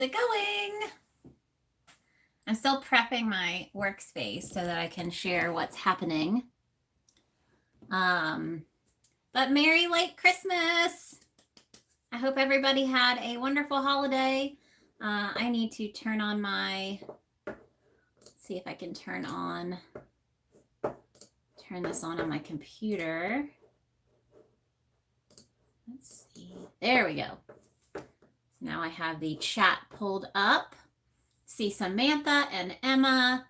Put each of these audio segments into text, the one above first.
it going? I'm still prepping my workspace so that I can share what's happening. But Merry late Christmas. I hope everybody had a wonderful holiday. I need to turn on my, let's see if I can turn this on my computer. Let's see. There we go. Now I have the chat pulled up. See Samantha and Emma.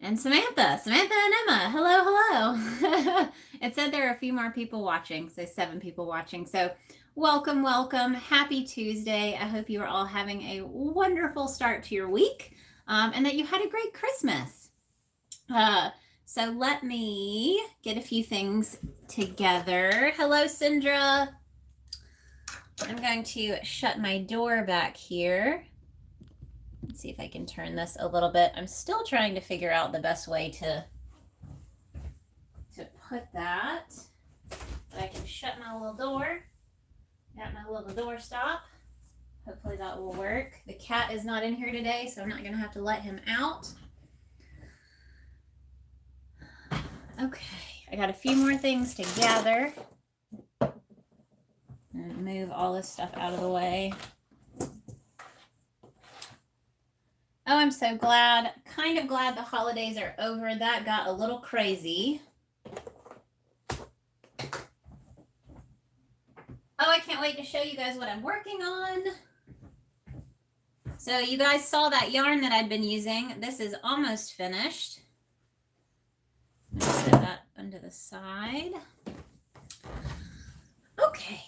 And Samantha and Emma. Hello, hello. It said there are a few more people watching, so 7 people watching. So welcome, welcome. Happy Tuesday. I hope you are all having a wonderful start to your week and that you had a great Christmas. So let me get a few things together. Hello, Sindra. I'm going to shut my door back here. Let's see if I can turn this a little bit. I'm still trying to figure out the best way to put that. But I can shut my little door. Got my little door stop. Hopefully that will work. The cat is not in here today, so I'm not going to have to let him out. Okay, I got a few more things to gather. And move all this stuff out of the way. Oh, I'm so glad, kind of glad the holidays are over. That got a little crazy. Oh, I can't wait to show you guys what I'm working on. So you guys saw that yarn that I'd been using. This is almost finished. Set that under the side. Okay,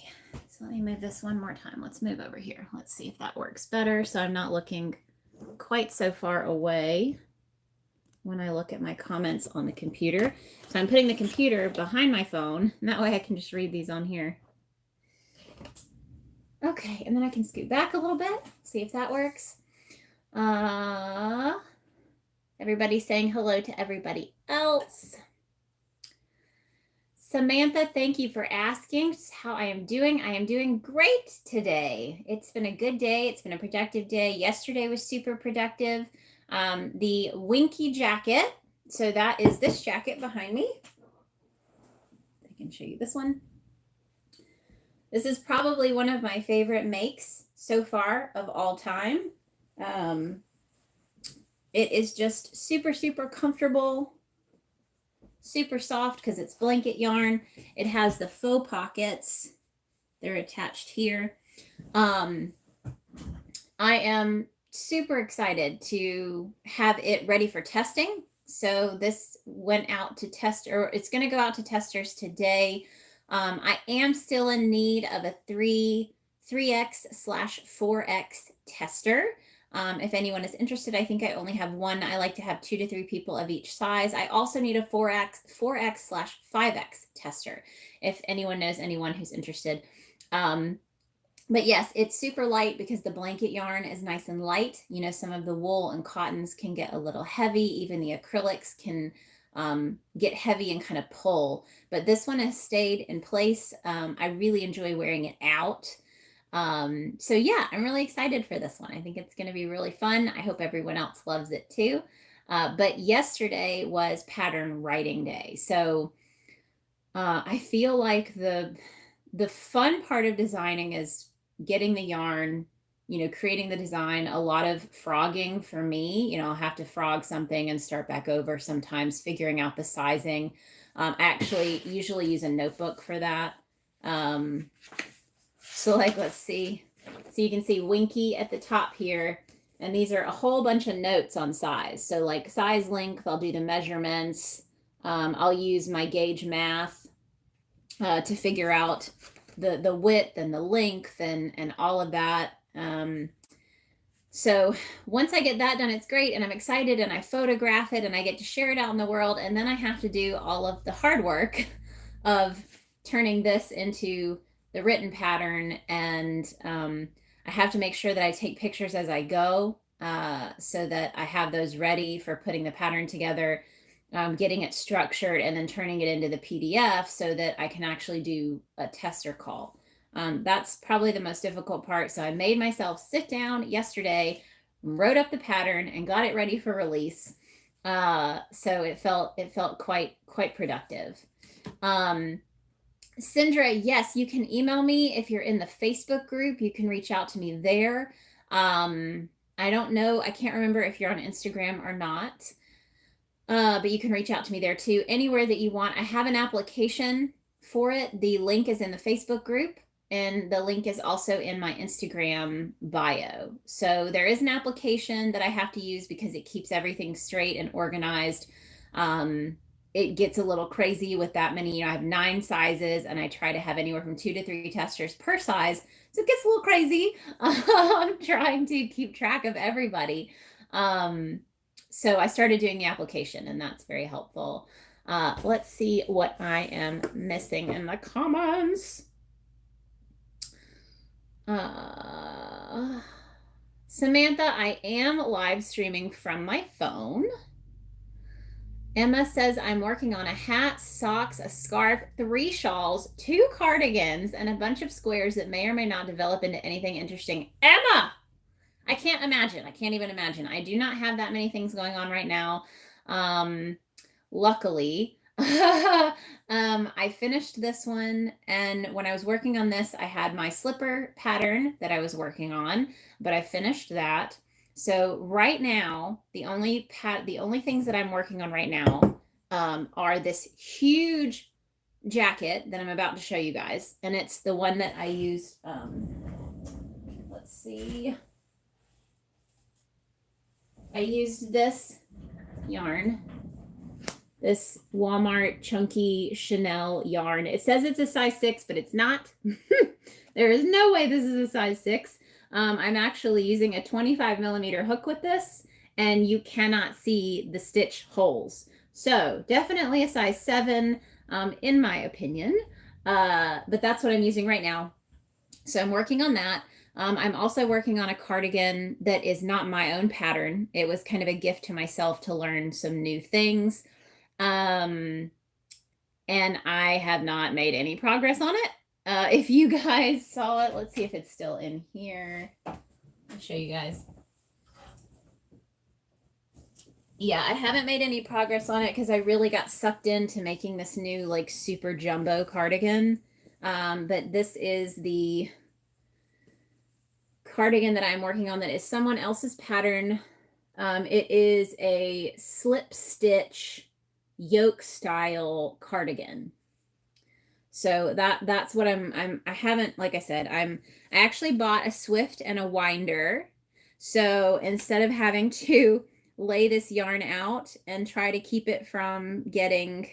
so let me move this one more time. Let's move over here. Let's see if that works better so I'm not looking quite so far away when I look at my comments on the computer. So I'm putting the computer behind my phone, and that way I can just read these on here. Okay, and then I can scoot back a little bit, see if that works. Everybody's saying hello to everybody else. Samantha, thank you for asking how I am doing. I am doing great today. It's been a good day. It's been a productive day. Yesterday was super productive. The Winky Jacket. So that is this jacket behind me. I can show you this one. This is probably one of my favorite makes so far of all time. It is just super, super comfortable. Super soft because it's blanket yarn. It has the faux pockets. They're attached here. I am super excited to have it ready for testing. So this went out to test, or it's going to go out to testers today. I am still in need of a 3x/4x tester. If anyone is interested, I think I only have one. I like to have 2 to 3 people of each size. I also need a 4x/5x tester, if anyone knows anyone who's interested. But yes, it's super light because the blanket yarn is nice and light. You know, some of the wool and cottons can get a little heavy. Even the acrylics can get heavy and kind of pull. But this one has stayed in place. I really enjoy wearing it out. So yeah, I'm really excited for this one. I think it's going to be really fun. I hope everyone else loves it too. But yesterday was pattern writing day. So I feel like the fun part of designing is getting the yarn, you know, creating the design. A lot of frogging for me, you know, I'll have to frog something and start back over sometimes, figuring out the sizing. I actually usually use a notebook for that. So like, let's see. So you can see Winky at the top here. And these are a whole bunch of notes on size. So like size, length, I'll do the measurements. I'll use my gauge math to figure out the width and the length and all of that. So once I get that done, it's great. And I'm excited and I photograph it and I get to share it out in the world. And then I have to do all of the hard work of turning this into the written pattern, and I have to make sure that I take pictures as I go so that I have those ready for putting the pattern together, getting it structured, and then turning it into the PDF so that I can actually do a tester call. That's probably the most difficult part. So I made myself sit down yesterday, wrote up the pattern, and got it ready for release. So it felt quite productive. Sindra, yes, you can email me if you're in the Facebook group. You can reach out to me there. I don't know. I can't remember if you're on Instagram or not. But you can reach out to me there too. Anywhere that you want. I have an application for it. The link is in the Facebook group, and the link is also in my Instagram bio. So there is an application that I have to use because it keeps everything straight and organized. It gets a little crazy with that many. I have 9 sizes, and I try to have anywhere from 2 to 3 testers per size. So it gets a little crazy. I'm trying to keep track of everybody. So I started doing the application, and that's very helpful. Let's see what I am missing in the comments. Samantha, I am live streaming from my phone. Emma says, I'm working on a hat, socks, a scarf, 3 shawls, 2 cardigans, and a bunch of squares that may or may not develop into anything interesting. Emma! I can't imagine. I can't even imagine. I do not have that many things going on right now. Luckily, I finished this one. And when I was working on this, I had my slipper pattern that I was working on, but I finished that. So right now, the only things that I'm working on right now are this huge jacket that I'm about to show you guys. And it's the one that I used. Let's see. I used this yarn, this Walmart chunky Chanel yarn. It says it's a size 6, but it's not. There is no way this is a size 6. I'm actually using a 25mm hook with this, and you cannot see the stitch holes. So definitely a size 7, in my opinion. But that's what I'm using right now. So I'm working on that. I'm also working on a cardigan that is not my own pattern. It was kind of a gift to myself to learn some new things. And I have not made any progress on it. If you guys saw it, let's see if it's still in here. I'll show you guys. Yeah, I haven't made any progress on it because I really got sucked into making this new like super jumbo cardigan. But this is the cardigan that I'm working on that is someone else's pattern. It is a slip stitch yoke style cardigan. So that's what I haven't, like I said, I actually bought a Swift and a winder. So instead of having to lay this yarn out and try to keep it from getting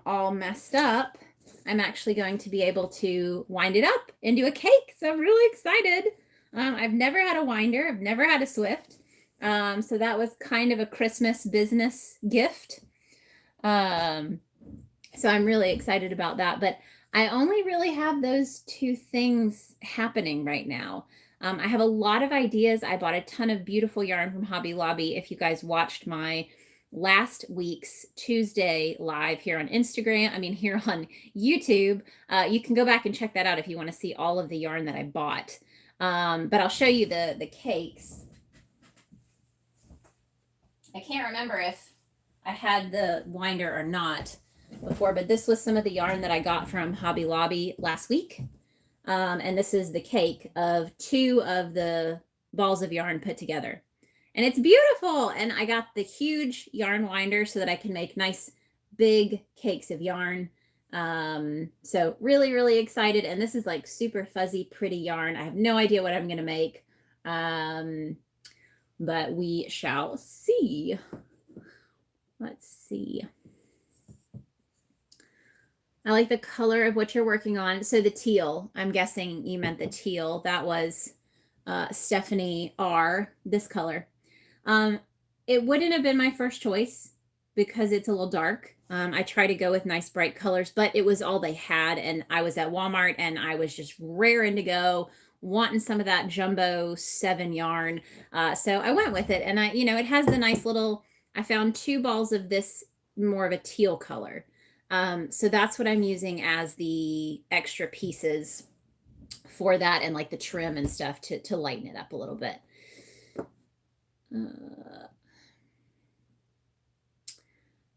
all messed up, I'm actually going to be able to wind it up and do a cake. So I'm really excited. I've never had a winder. I've never had a Swift. So that was kind of a Christmas business gift. So I'm really excited about that. But I only really have those 2 things happening right now. I have a lot of ideas. I bought a ton of beautiful yarn from Hobby Lobby. If you guys watched my last week's Tuesday live here on Instagram, here on YouTube, you can go back and check that out if you want to see all of the yarn that I bought. But I'll show you the cakes. I can't remember if I had the winder or not before, but this was some of the yarn that I got from Hobby Lobby last week. And this is the cake of 2 of the balls of yarn put together. And it's beautiful. And I got the huge yarn winder so that I can make nice big cakes of yarn. So really, really excited. And this is like super fuzzy, pretty yarn. I have no idea what I'm going to make. But we shall see. Let's see. I like the color of what you're working on. So the teal, I'm guessing you meant the teal. That was Stephanie R, this color. It wouldn't have been my first choice because it's a little dark. I try to go with nice bright colors, but it was all they had. And I was at Walmart and I was just raring to go, wanting some of that jumbo 7 yarn. So I went with it. And it has the nice little, I found 2 balls of this more of a teal color. So that's what I'm using as the extra pieces for that, and like the trim and stuff to lighten it up a little bit.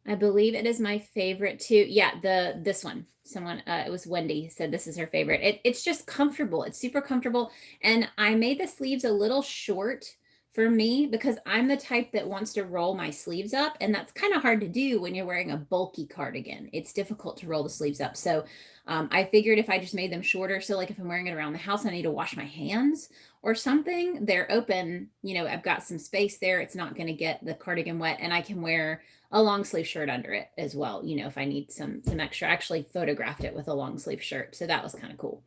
I believe it is my favorite too. Yeah, this one. Someone, it was Wendy, said this is her favorite. It's just comfortable. It's super comfortable. And I made the sleeves a little short for me because I'm the type that wants to roll my sleeves up, and that's kind of hard to do when you're wearing a bulky cardigan. It's difficult to roll the sleeves up. So I figured if I just made them shorter, so like if I'm wearing it around the house, I need to wash my hands or something, they're open, you know, I've got some space there. It's not going to get the cardigan wet, and I can wear a long sleeve shirt under it as well, you know, if I need some extra. I actually photographed it with a long sleeve shirt, so that was kind of cool.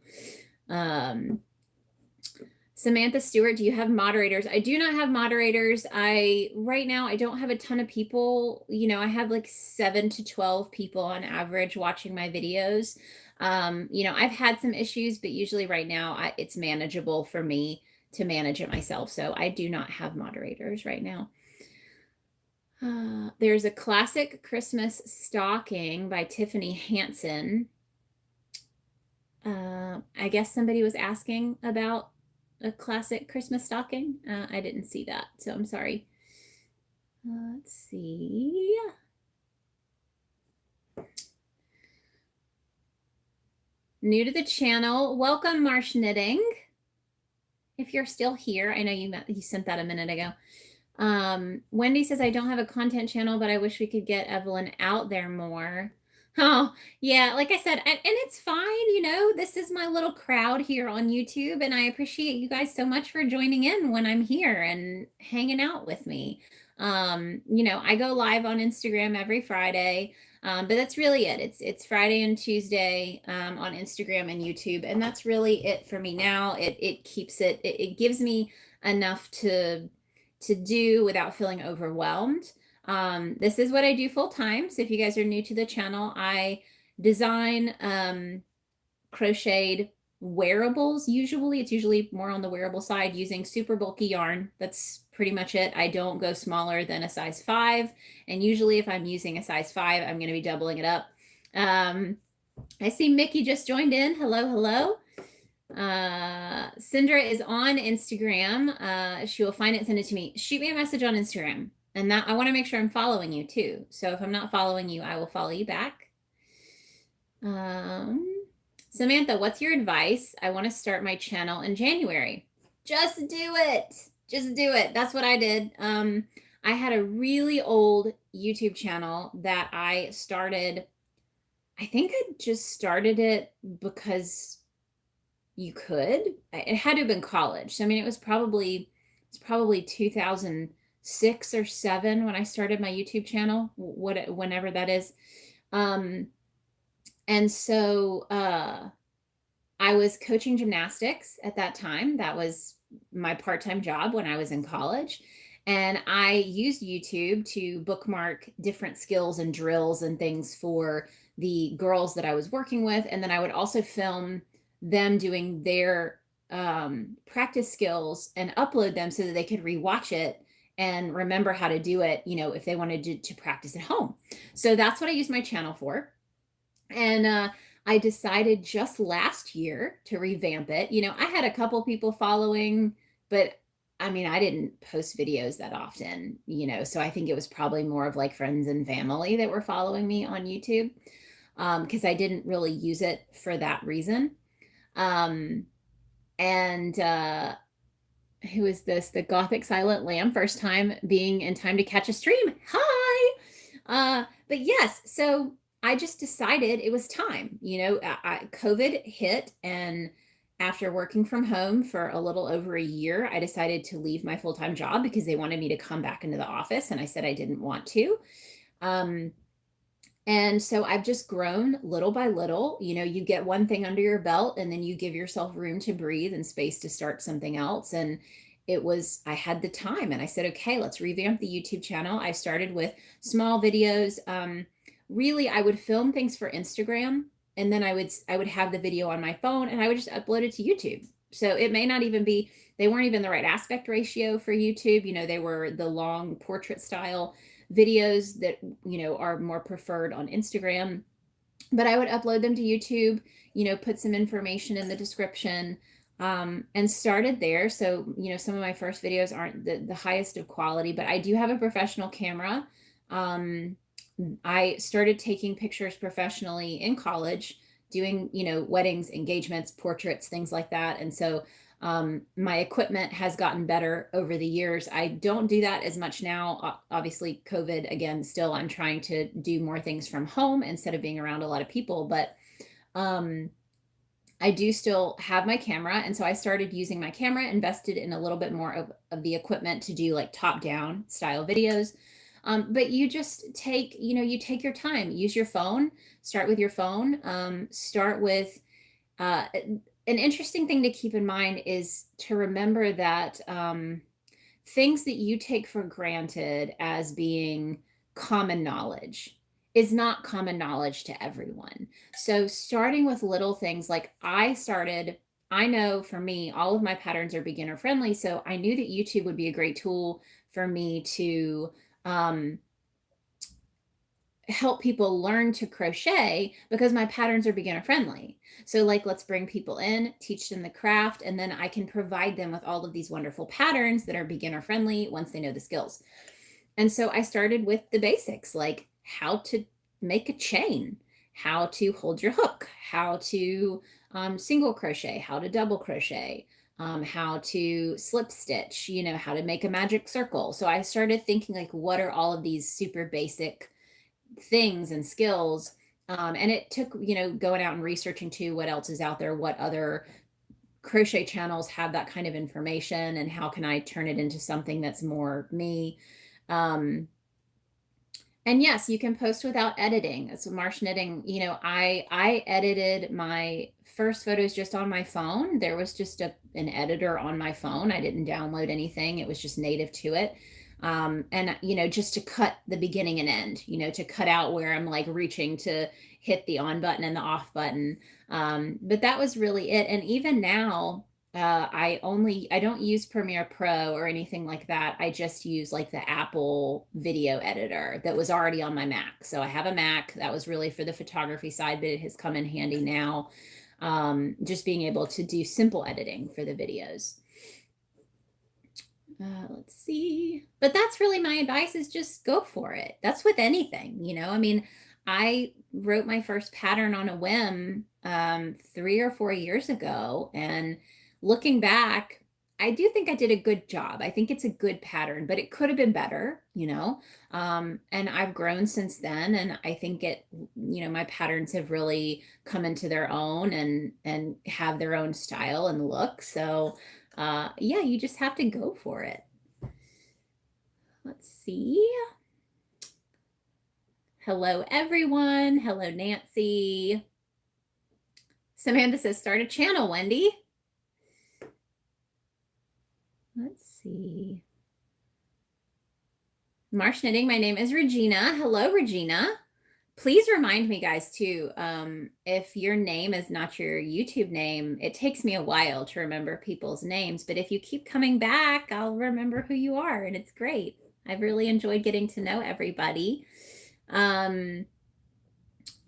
Samantha Stewart, do you have moderators? I do not have moderators. Right now I don't have a ton of people. You know, I have like 7 to 12 people on average watching my videos. You know, I've had some issues, but usually right now it's manageable for me to manage it myself. So I do not have moderators right now. There's a classic Christmas stocking by Tiffany Hansen. I guess somebody was asking about a classic Christmas stocking. I didn't see that, so I'm sorry. Let's see. New to the channel, welcome Marsh Knitting. If you're still here, I know you sent that a minute ago. Wendy says, I don't have a content channel, but I wish we could get Evelyn out there more. Oh, yeah, like I said, and it's fine, you know, this is my little crowd here on YouTube, and I appreciate you guys so much for joining in when I'm here and hanging out with me. You know, I go live on Instagram every Friday, but that's really it. It's Friday and Tuesday on Instagram and YouTube, and that's really it for me now. It keeps it gives me enough to do without feeling overwhelmed. This is what I do full time. So if you guys are new to the channel, I design crocheted wearables. Usually it's usually more on the wearable side using super bulky yarn. That's pretty much it. I don't go smaller than a size 5. And usually if I'm using a size 5, I'm going to be doubling it up. I see Mickey just joined in. Hello, hello. Cindra is on Instagram. She will find it, send it to me. Shoot me a message on Instagram. And that I want to make sure I'm following you too. So if I'm not following you, I will follow you back. Samantha, what's your advice? I want to start my channel in January. Just do it. Just do it. That's what I did. I had a really old YouTube channel that I started. I think I just started it because you could. It had to have been college. So I mean, it's probably 2006 or 7 when I started my YouTube channel, whenever that is. And so I was coaching gymnastics at that time. That was my part-time job when I was in college. And I used YouTube to bookmark different skills and drills and things for the girls that I was working with. And then I would also film them doing their practice skills and upload them so that they could rewatch it and remember how to do it, you know, if they wanted to practice at home. So that's what I use my channel for. And I decided just last year to revamp it. You know, I had a couple people following, but I mean, I didn't post videos that often, you know, so I think it was probably more of like friends and family that were following me on YouTube, because I didn't really use it for that reason. Who is this? The Gothic Silent Lamb, first time being in time to catch a stream. Hi. But yes, so I just decided it was time. You know, COVID hit, and after working from home for a little over a year, I decided to leave my full-time job because they wanted me to come back into the office, and I said I didn't want to. And so I've just grown little by little. You know, you get one thing under your belt, and then you give yourself room to breathe and space to start something else. And I had the time, and I said, okay, let's revamp the YouTube channel. I started with small videos. Really, I would film things for Instagram, and then I would have the video on my phone, and I would just upload it to YouTube. So it may not even be, they weren't even the right aspect ratio for YouTube. You know, they were the long portrait style videos that, you know, are more preferred on Instagram. but I would upload them to YouTube, put some information in the description, and started there. So, some of my first videos aren't the highest of quality, but I do have a professional camera. I started taking pictures professionally in college, doing, weddings, engagements, portraits, things like that. And so my equipment has gotten better over the years. I don't do that as much now. Obviously, COVID, again, still I'm trying to do more things from home instead of being around a lot of people. But I do still have my camera. And so I started using my camera, invested in a little bit more of the equipment to do like top-down style videos. But you just take, you take your time, use your phone, start with your phone, start with, an interesting thing to keep in mind is to remember that things that you take for granted as being common knowledge is not common knowledge to everyone. So starting with little things like I know for me, all of my patterns are beginner friendly. So I knew that YouTube would be a great tool for me to help people learn to crochet because my patterns are beginner friendly. So like, let's bring people in, teach them the craft, and then I can provide them with all of these wonderful patterns that are beginner friendly once they know the skills. And so I started with the basics, like how to make a chain, how to hold your hook, how to single crochet, how to double crochet, how to slip stitch, how to make a magic circle. So I started thinking like, what are all of these super basic things and skills? And it took, going out and researching too, what else is out there, what other crochet channels have that kind of information, and how can I turn it into something that's more me. And yes, you can post without editing. So Marsh Knitting, I edited my first photos just on my phone. There was just an editor on my phone. I didn't download anything. It was just native to it. And, just to cut the beginning and end, to cut out where I'm like reaching to hit the on button and the off button. But that was really it. And even now, I don't use Premiere Pro or anything like that. I just use like the Apple video editor that was already on my Mac. So I have a Mac that was really for the photography side, but it has come in handy now. Just being able to do simple editing for the videos. Let's see. But that's really my advice, is just go for it. That's with anything, I mean, I wrote my first pattern on a whim 3 or 4 years ago. And looking back, I do think I did a good job. I think it's a good pattern, but it could have been better, and I've grown since then. And I think my patterns have really come into their own and have their own style and look. So yeah, you just have to go for it. Let's see. Hello, everyone. Hello, Nancy. Samantha says, start a channel, Wendy. Let's see. Marsh Knitting, my name is Regina. Hello, Regina. Please remind me, guys, too, if your name is not your YouTube name, it takes me a while to remember people's names, but if you keep coming back, I'll remember who you are, and it's great. I've really enjoyed getting to know everybody. And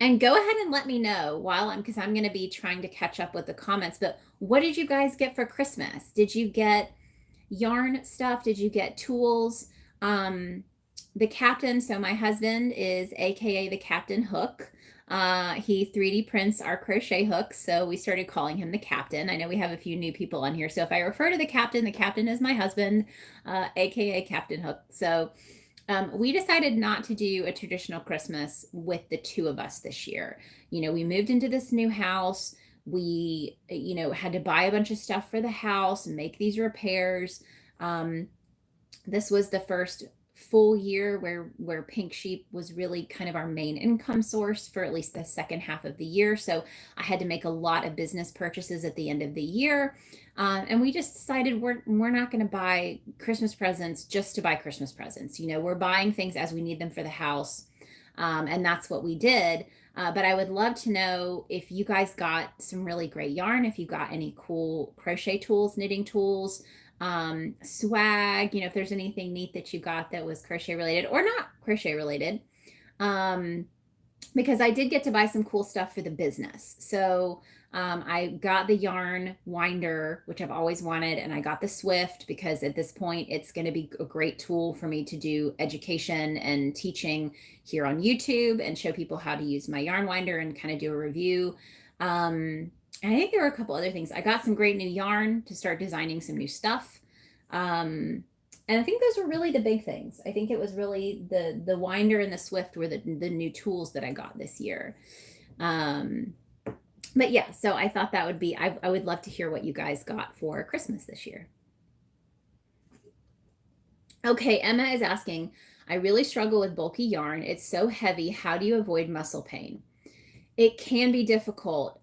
go ahead and let me know because I'm going to be trying to catch up with the comments, but what did you guys get for Christmas? Did you get yarn stuff? Did you get tools? The Captain, so my husband is AKA the Captain Hook. He 3D prints our crochet hooks, so we started calling him the Captain. I know we have a few new people on here, so if I refer to the Captain is my husband, AKA Captain Hook. So we decided not to do a traditional Christmas with the two of us this year. We moved into this new house. We, had to buy a bunch of stuff for the house and make these repairs. This was the first full year where Pink Sheep was really kind of our main income source for at least the second half of the year. So I had to make a lot of business purchases at the end of the year. And we just decided we're not going to buy Christmas presents just to buy Christmas presents. We're buying things as we need them for the house. And that's what we did. But I would love to know if you guys got some really great yarn, if you got any cool crochet tools, knitting tools, swag, if there's anything neat that you got that was crochet related or not crochet related. because I did get to buy some cool stuff for the business. So I got the yarn winder, which I've always wanted, and I got the Swift because at this point it's going to be a great tool for me to do education and teaching here on YouTube and show people how to use my yarn winder and kind of do a review. And I think there were a couple other things. I got some great new yarn to start designing some new stuff. And I think those were really the big things. I think it was really the winder and the Swift were the new tools that I got this year. But yeah, so I thought that would be, I would love to hear what you guys got for Christmas this year. Okay, Emma is asking, I really struggle with bulky yarn. It's so heavy. How do you avoid muscle pain? It can be difficult.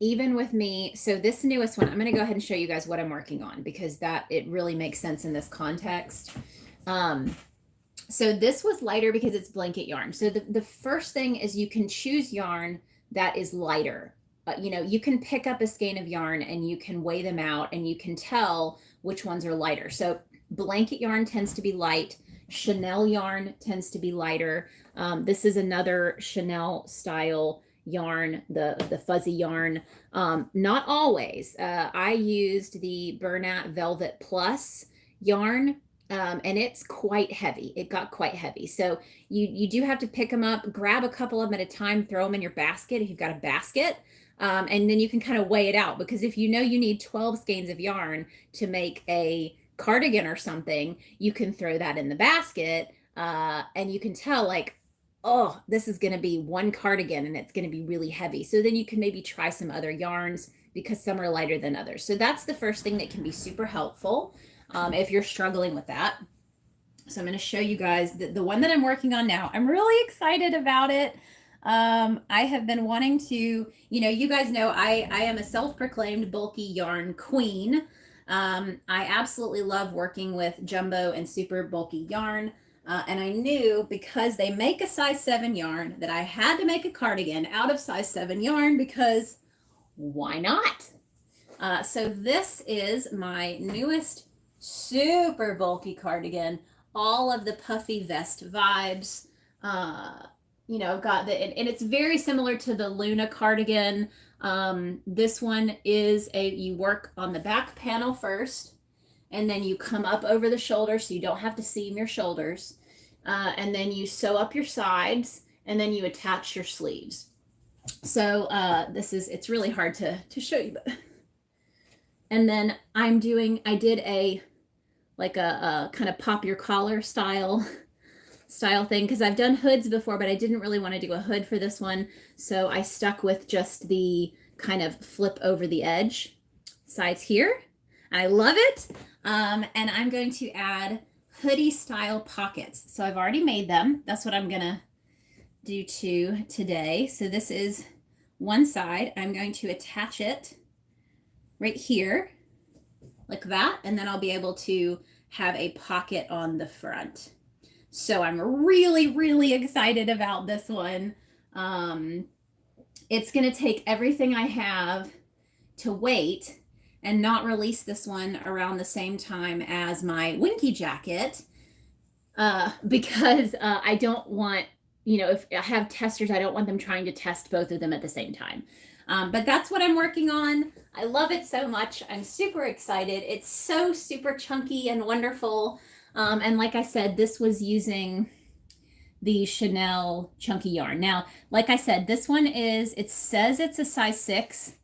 Even with me. So this newest one, I'm going to go ahead and show you guys what I'm working on because it really makes sense in this context. So this was lighter because it's blanket yarn. So the first thing is you can choose yarn that is lighter. You can pick up a skein of yarn and you can weigh them out and you can tell which ones are lighter. So blanket yarn tends to be light. Chanel yarn tends to be lighter. This is another Chanel style yarn, the fuzzy yarn. Not always. I used the Bernat Velvet Plus yarn, and it's quite heavy. It got quite heavy. So you do have to pick them up, grab a couple of them at a time, throw them in your basket if you've got a basket. And then you can kind of weigh it out because if you know you need 12 skeins of yarn to make a cardigan or something, you can throw that in the basket and you can tell like, oh, this is going to be one cardigan and it's going to be really heavy. So then you can maybe try some other yarns because some are lighter than others. So that's the first thing that can be super helpful if you're struggling with that. So I'm going to show you guys the one that I'm working on now. I'm really excited about it. I have been wanting to, you guys know I am a self-proclaimed bulky yarn queen. I absolutely love working with jumbo and super bulky yarn. And I knew because they make a size 7 yarn that I had to make a cardigan out of size 7 yarn because why not? So this is my newest super bulky cardigan, all of the puffy vest vibes. Got and it's very similar to the Luna cardigan. This one is you work on the back panel first, and then you come up over the shoulder so you don't have to seam your shoulders. And then you sew up your sides, and then you attach your sleeves. So it's really hard to show you, but and then I did a kind of pop your collar style thing because I've done hoods before, but I didn't really want to do a hood for this one. So I stuck with just the kind of flip over the edge sides here. I love it. And I'm going to add hoodie style pockets. So I've already made them. That's what I'm going to do today. So this is one side. I'm going to attach it right here like that. And then I'll be able to have a pocket on the front. So I'm really, really excited about this one. It's going to take everything I have to wait and not release this one around the same time as my Winky Jacket because I don't want, if I have testers, I don't want them trying to test both of them at the same time. But that's what I'm working on. I love it so much. I'm super excited. It's so super chunky and wonderful. And like I said, this was using the Chanel chunky yarn. Now, like I said, this one it says it's a size 6,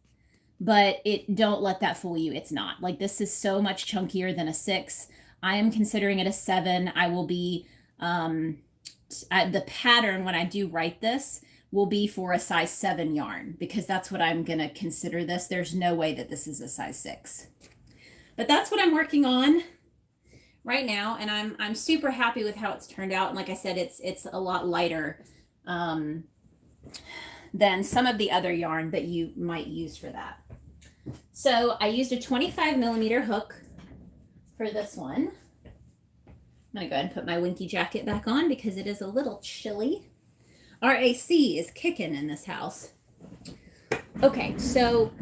but don't let that fool you. It's not. Like, this is so much chunkier than a 6. I am considering it a 7. I will be, the pattern when I do write this will be for a size 7 yarn because that's what I'm going to consider this. There's no way that this is a size 6. But that's what I'm working on right now, and I'm super happy with how it's turned out. And like I said, it's a lot lighter than some of the other yarn that you might use for that. So I used a 25mm hook for this one. I'm gonna go ahead and put my Winky Jacket back on because it is a little chilly. Our AC is kicking in this house. Okay, so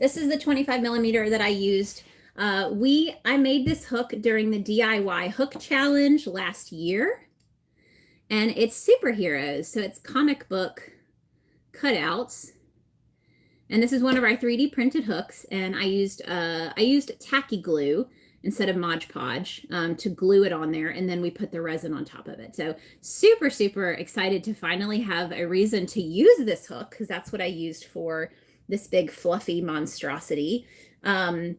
this is the 25mm that I used. I made this hook during the DIY hook challenge last year. and it's superheroes. So it's comic book cutouts. And this is one of our 3D printed hooks, and I used tacky glue instead of Mod Podge to glue it on there, and then we put the resin on top of it. So super, super excited to finally have a reason to use this hook, because that's what I used for this big fluffy monstrosity. And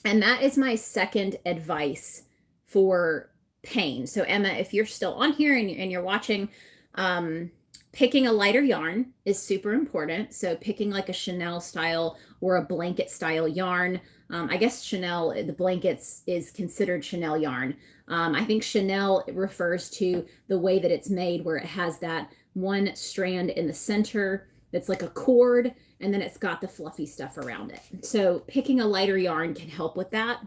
that is my second advice for pain. So Emma, if you're still on here and you're watching, picking a lighter yarn is super important. So picking like a Chanel style or a blanket style yarn. I guess Chanel, the blankets is considered Chanel yarn. I think Chanel refers to the way that it's made, where it has that one strand in the center that's like a cord, and then it's got the fluffy stuff around it. So picking a lighter yarn can help with that.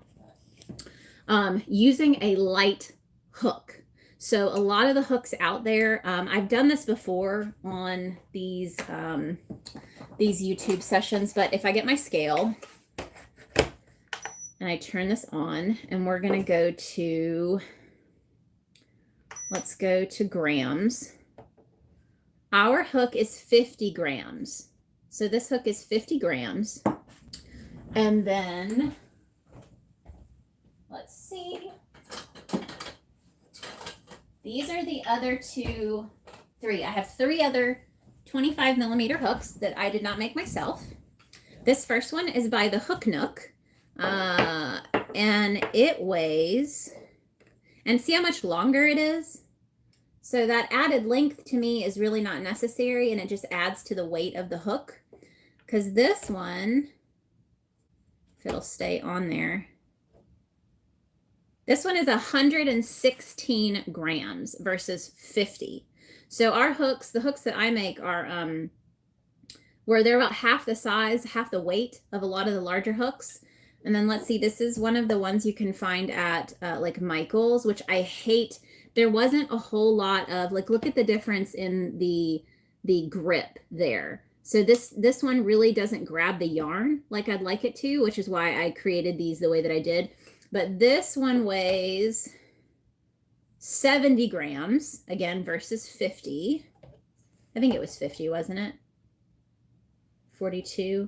Using a light hook. So a lot of the hooks out there, I've done this before on these YouTube sessions, but if I get my scale and I turn this on, and we're going to go to, let's go to grams. Our hook is 50 grams. So this hook is 50 grams. And then, let's see. These are the other three. I have 3 other 25 millimeter hooks that I did not make myself. This first one is by the Hook Nook, and it weighs, and see how much longer it is? So that added length to me is really not necessary, and it just adds to the weight of the hook, because this one, if it'll stay on there, this one is 116 grams versus 50. So our hooks, the hooks that I make are, where they're about half the size, half the weight of a lot of the larger hooks. And then let's see, this is one of the ones you can find at like Michael's, which I hate. There wasn't a whole lot of, like, look at the difference in the grip there. So this one really doesn't grab the yarn like I'd like it to, which is why I created these the way that I did. But this one weighs 70 grams, again, versus 50. I think it was 50, wasn't it? 42.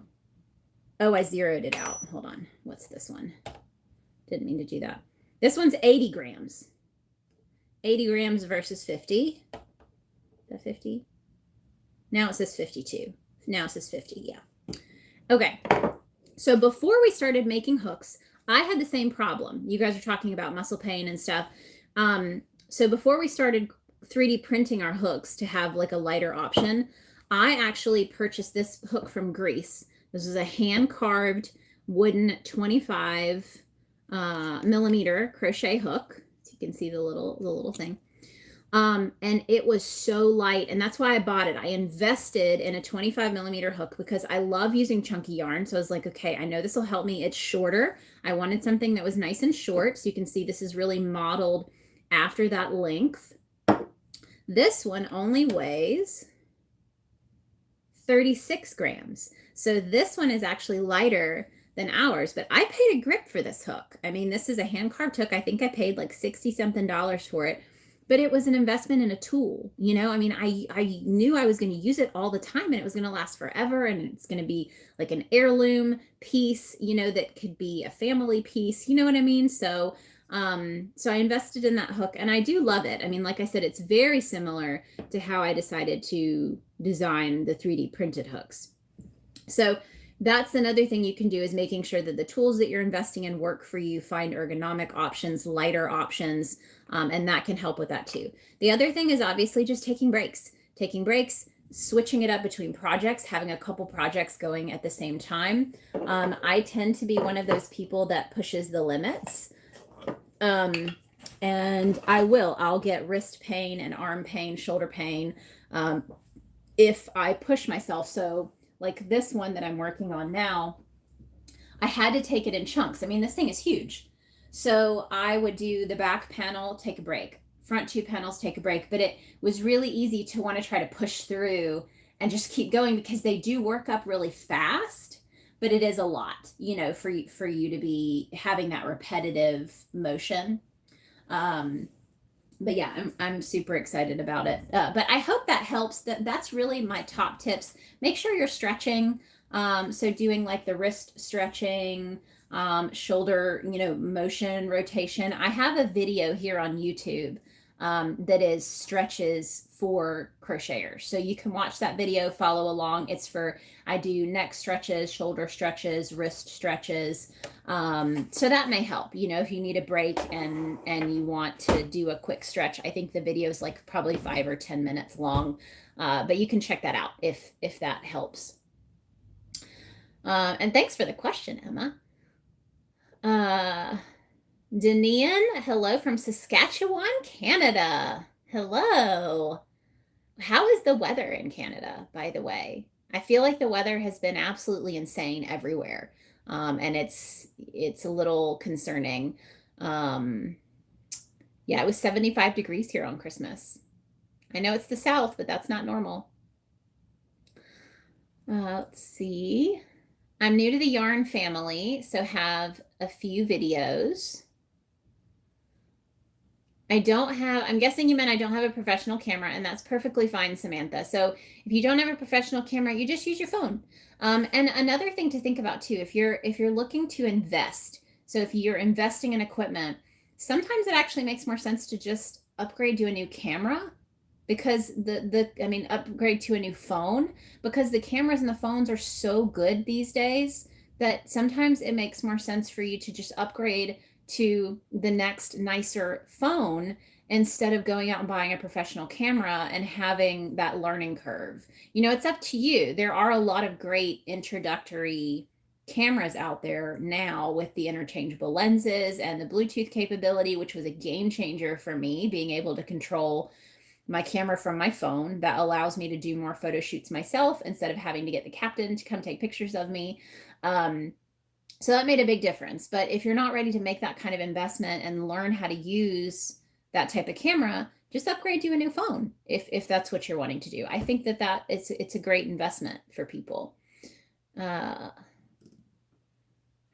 Oh, I zeroed it out. Hold on. What's this one? Didn't mean to do that. This one's 80 grams. 80 grams versus 50. Is that 50? Now it says 52. Now it says 50, yeah. Okay. So before we started making hooks, I had the same problem. You guys are talking about muscle pain and stuff. So before we started 3D printing our hooks to have like a lighter option, I actually purchased this hook from Greece. This is a hand-carved wooden 25 millimeter crochet hook. So you can see the little thing. And it was so light, and that's why I bought it. I invested in a 25 millimeter hook because I love using chunky yarn. So I was like, okay, I know this will help me. It's shorter. I wanted something that was nice and short. So you can see this is really modeled after that length. This one only weighs 36 grams. So this one is actually lighter than ours, but I paid a grip for this hook. I mean, this is a hand carved hook. I think I paid like $60 something for it. But it was an investment in a tool, you know. I mean, I knew I was going to use it all the time, and it was going to last forever, and it's going to be like an heirloom piece, you know, that could be a family piece, you know what I mean? So so I invested in that hook, and I do love it. I mean, like I said, it's very similar to how I decided to design the 3D printed hooks. So that's another thing you can do, is making sure that the tools that you're investing in work for you. Find ergonomic options, lighter options, and that can help with that too. The other thing is obviously just taking breaks, switching it up between projects, having a couple projects going at the same time. I tend to be one of those people that pushes the limits. And I'll get wrist pain and arm pain, shoulder pain, if I push myself. So like this one that I'm working on now, I had to take it in chunks. I mean, this thing is huge. So I would do the back panel, take a break, front 2 panels, take a break. But it was really easy to want to try to push through and just keep going, because they do work up really fast, but it is a lot, you know, for you to be having that repetitive motion. But yeah, I'm super excited about it. But I hope that helps. That's really my top tips. Make sure you're stretching. So doing like the wrist stretching, shoulder, motion rotation. I have a video here on YouTube that is stretches for crocheters. So you can watch that video, follow along. I do neck stretches, shoulder stretches, wrist stretches. So that may help, if you need a break and you want to do a quick stretch. I think the video is like probably 5 or 10 minutes long, but you can check that out if that helps. And thanks for the question, Emma. Denian, hello from Saskatchewan, Canada. Hello. How is the weather in Canada, by the way? I feel like the weather has been absolutely insane everywhere. And it's a little concerning. Yeah, it was 75 degrees here on Christmas. I know it's the South, but that's not normal. Let's see. I'm new to the yarn family, so have a few videos. I'm guessing you meant I don't have a professional camera, and that's perfectly fine, Samantha. So if you don't have a professional camera, you just use your phone. And another thing to think about too, if you're looking to invest, so if you're investing in equipment, sometimes it actually makes more sense to just upgrade to a new camera, because upgrade to a new phone, because the cameras and the phones are so good these days that sometimes it makes more sense for you to just upgrade to the next nicer phone instead of going out and buying a professional camera and having that learning curve. It's up to you. There are a lot of great introductory cameras out there now with the interchangeable lenses and the Bluetooth capability, which was a game changer for me, being able to control my camera from my phone. That allows me to do more photo shoots myself instead of having to get the captain to come take pictures of me. So that made a big difference. But if you're not ready to make that kind of investment and learn how to use that type of camera, just upgrade to a new phone if that's what you're wanting to do. I think that it's a great investment for people.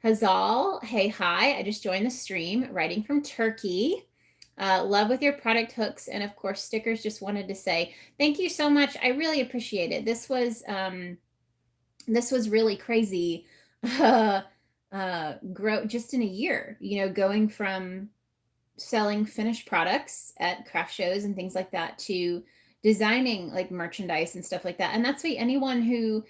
Hazal, hey, hi. I just joined the stream, writing from Turkey. Love with your product hooks and of course stickers. Just wanted to say thank you so much. I really appreciate it. This was really crazy. Grow just in a year, going from selling finished products at craft shows and things like that to designing like merchandise and stuff like that. And that's why anyone who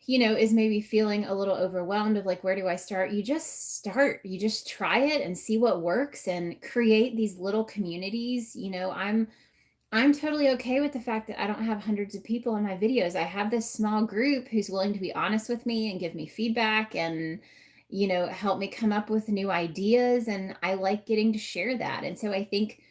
is maybe feeling a little overwhelmed of like, where do I start? You just start, you just try it and see what works and create these little communities. I'm totally okay with the fact that I don't have hundreds of people in my videos. I have this small group who's willing to be honest with me and give me feedback and, help me come up with new ideas. And I like getting to share that. And so I think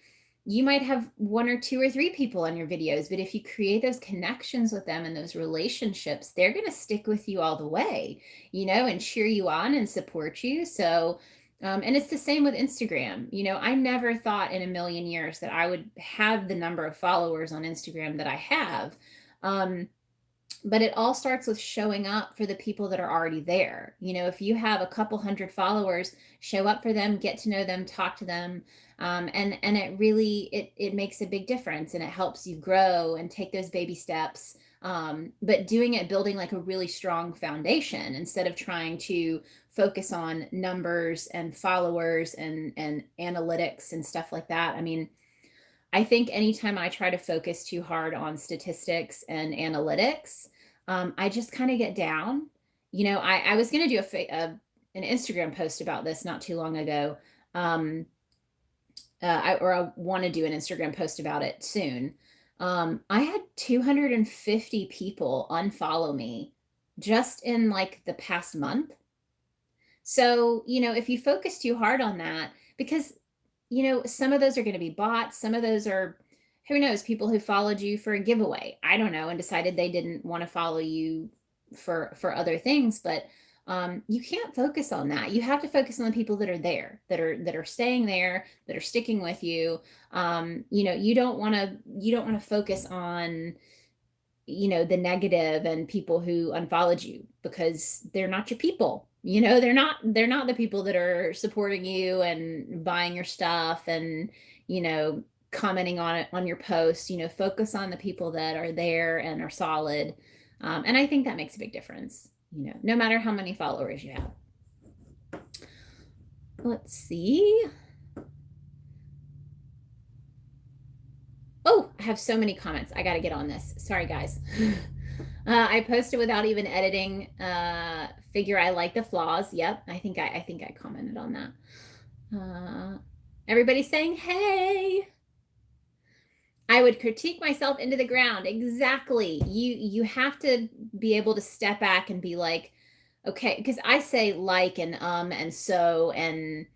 you might have 1 or 2 or 3 people on your videos, but if you create those connections with them and those relationships, they're going to stick with you all the way, and cheer you on and support you. So, and it's the same with Instagram. I never thought in a million years that I would have the number of followers on Instagram that I have. But it all starts with showing up for the people that are already there. If you have a couple hundred followers, show up for them, get to know them, talk to them. And it really, it makes a big difference, and it helps you grow and take those baby steps. But doing it, building like a really strong foundation instead of trying to focus on numbers and followers and analytics and stuff like that. I mean, I think anytime I try to focus too hard on statistics and analytics, I just kind of get down. I was going to do an Instagram post about this not too long ago. I want to do an Instagram post about it soon. I had 250 people unfollow me just in like the past month. So, if you focus too hard on that, because, some of those are going to be bots, some of those are, who knows, people who followed you for a giveaway, I don't know, and decided they didn't want to follow you for other things. But you can't focus on that. You have to focus on the people that are there, that are staying there, that are sticking with you. You don't want to focus on, the negative and people who unfollowed you, because they're not your people. You know, they're not the people that are supporting you and buying your stuff and, you know, commenting on it on your posts. You know, focus on the people that are there and are solid. And I think that makes a big difference, you know, no matter how many followers you have. Let's see. Oh, I have so many comments. I got to get on this. Sorry, guys. I posted without even editing. Figure I like the flaws. Yep, I think I commented on that. Everybody's saying, hey. I would critique myself into the ground. Exactly. You have to be able to step back and be like, okay, because I say like and so and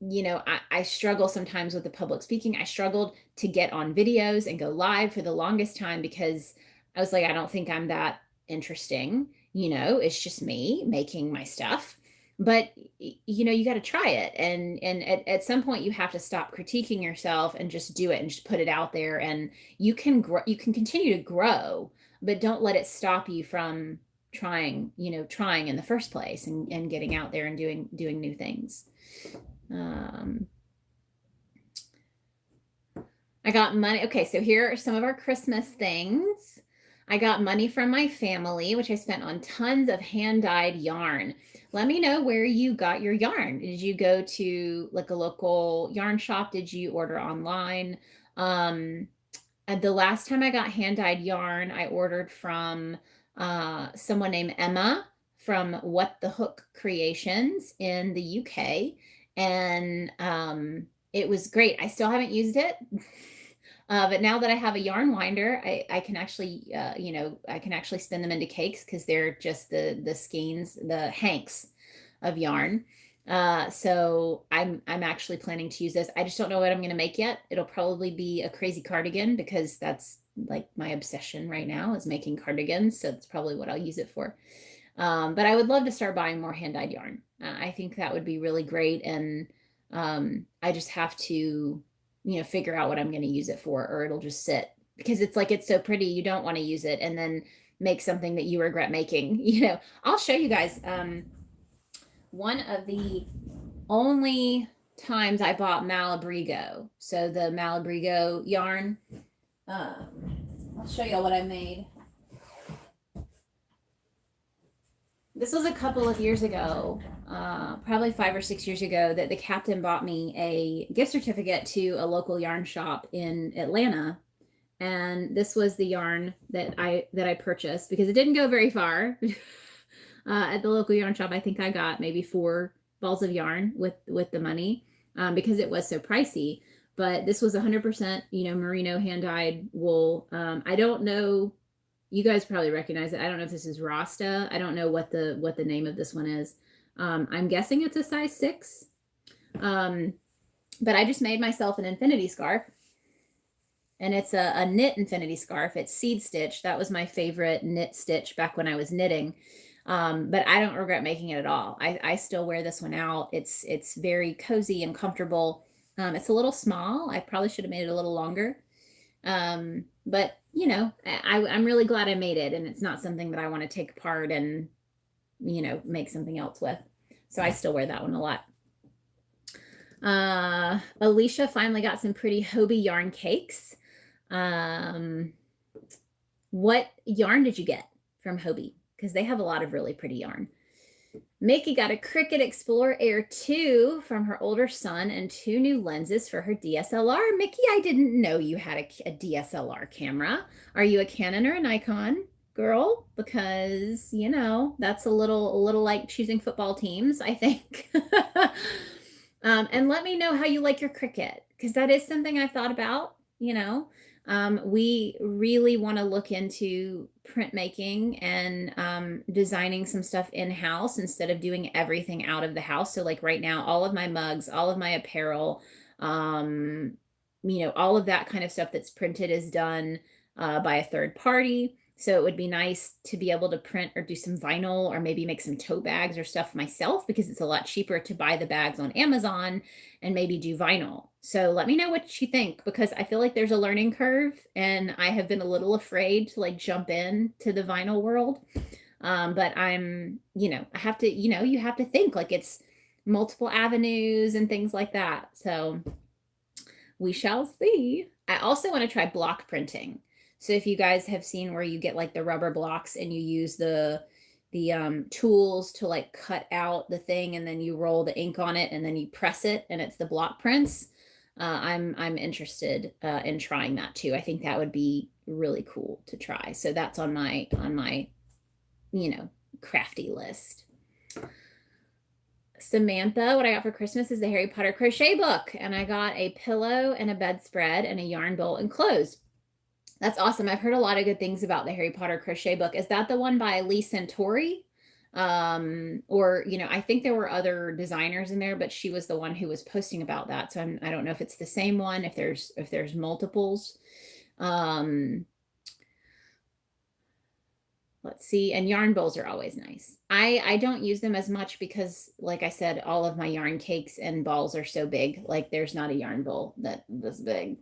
you know, I struggle sometimes with the public speaking. I struggled to get on videos and go live for the longest time because I was like, I don't think I'm that interesting. You know, it's just me making my stuff. But you know, you got to try it. And at some point you have to stop critiquing yourself and just do it and just put it out there. And you can grow, you can continue to grow, but don't let it stop you from trying, you know, trying in the first place and getting out there and doing new things. I got money. Okay, so here are some of our Christmas things. I got money from my family, which I spent on tons of hand-dyed yarn. Let me know where you got your yarn. Did you go to like a local yarn shop? Did you order online? And the last time I got hand-dyed yarn, I ordered from someone named Emma from What the Hook Creations in the UK. And it was great. I still haven't used it. But now that I have a yarn winder, I can actually, you know, I can actually spin them into cakes because they're just the skeins, the hanks of yarn. So I'm actually planning to use this. I just don't know what I'm going to make yet. It'll probably be a crazy cardigan because that's like my obsession right now is making cardigans. So that's probably what I'll use it for. But I would love to start buying more hand-dyed yarn. I think that would be really great. And I just have to, you know, figure out what I'm going to use it for, or it'll just sit because it's like, it's so pretty. You don't want to use it and then make something that you regret making. You know, I'll show you guys. One of the only times I bought Malabrigo. So the Malabrigo yarn, I'll show y'all what I made. This was a couple of years ago, probably 5 or 6 years ago, that the captain bought me a gift certificate to a local yarn shop in Atlanta. And this was the yarn that I purchased because it didn't go very far. At the local yarn shop, I think I got maybe 4 balls of yarn with the money because it was so pricey. But this was 100%, you know, merino hand-dyed wool. I don't know. You guys probably recognize it. I don't know if this is Rasta. I don't know what the name of this one is. I'm guessing it's a size 6. But I just made myself an infinity scarf. And it's a knit infinity scarf. It's seed stitch. That was my favorite knit stitch back when I was knitting. But I don't regret making it at all. I still wear this one out. It's very cozy and comfortable. It's a little small. I probably should have made it a little longer. But you know, I'm really glad I made it, and it's not something that I want to take apart and, you know, make something else with. So I still wear that one a lot. Alicia finally got some pretty Hobie yarn cakes. What yarn did you get from Hobie? Because they have a lot of really pretty yarn. Mickey got a Cricut Explorer Air 2 from her older son and 2 new lenses for her DSLR. Mickey, I didn't know you had a DSLR camera. Are you a Canon or a Nikon girl? Because, you know, that's a little like choosing football teams, I think. And let me know how you like your Cricut, because that is something I've thought about, you know. We really want to look into printmaking and designing some stuff in-house instead of doing everything out of the house. So like right now, all of my mugs, all of my apparel, you know, all of that kind of stuff that's printed is done by a third party. So it would be nice to be able to print or do some vinyl or maybe make some tote bags or stuff myself, because it's a lot cheaper to buy the bags on Amazon and maybe do vinyl. So let me know what you think, because I feel like there's a learning curve and I have been a little afraid to like jump in to the vinyl world. But I'm, I have to, you have to think like it's multiple avenues and things like that. So we shall see. I also want to try block printing. So if you guys have seen where you get like the rubber blocks and you use the tools to like cut out the thing and then you roll the ink on it and then you press it and it's the block prints. I'm interested in trying that too. I think that would be really cool to try. So that's on my crafty list. Samantha, what I got for Christmas is the Harry Potter crochet book, and I got a pillow and a bedspread and a yarn bowl and clothes. That's awesome. I've heard a lot of good things about the Harry Potter crochet book. Is that the one by Lee Centauri? Or, I think there were other designers in there, but she was the one who was posting about that. So I don't know if it's the same one, if there's multiples. Let's see. And yarn bowls are always nice. I don't use them as much because, like I said, all of my yarn cakes and balls are so big. Like there's not a yarn bowl that this big.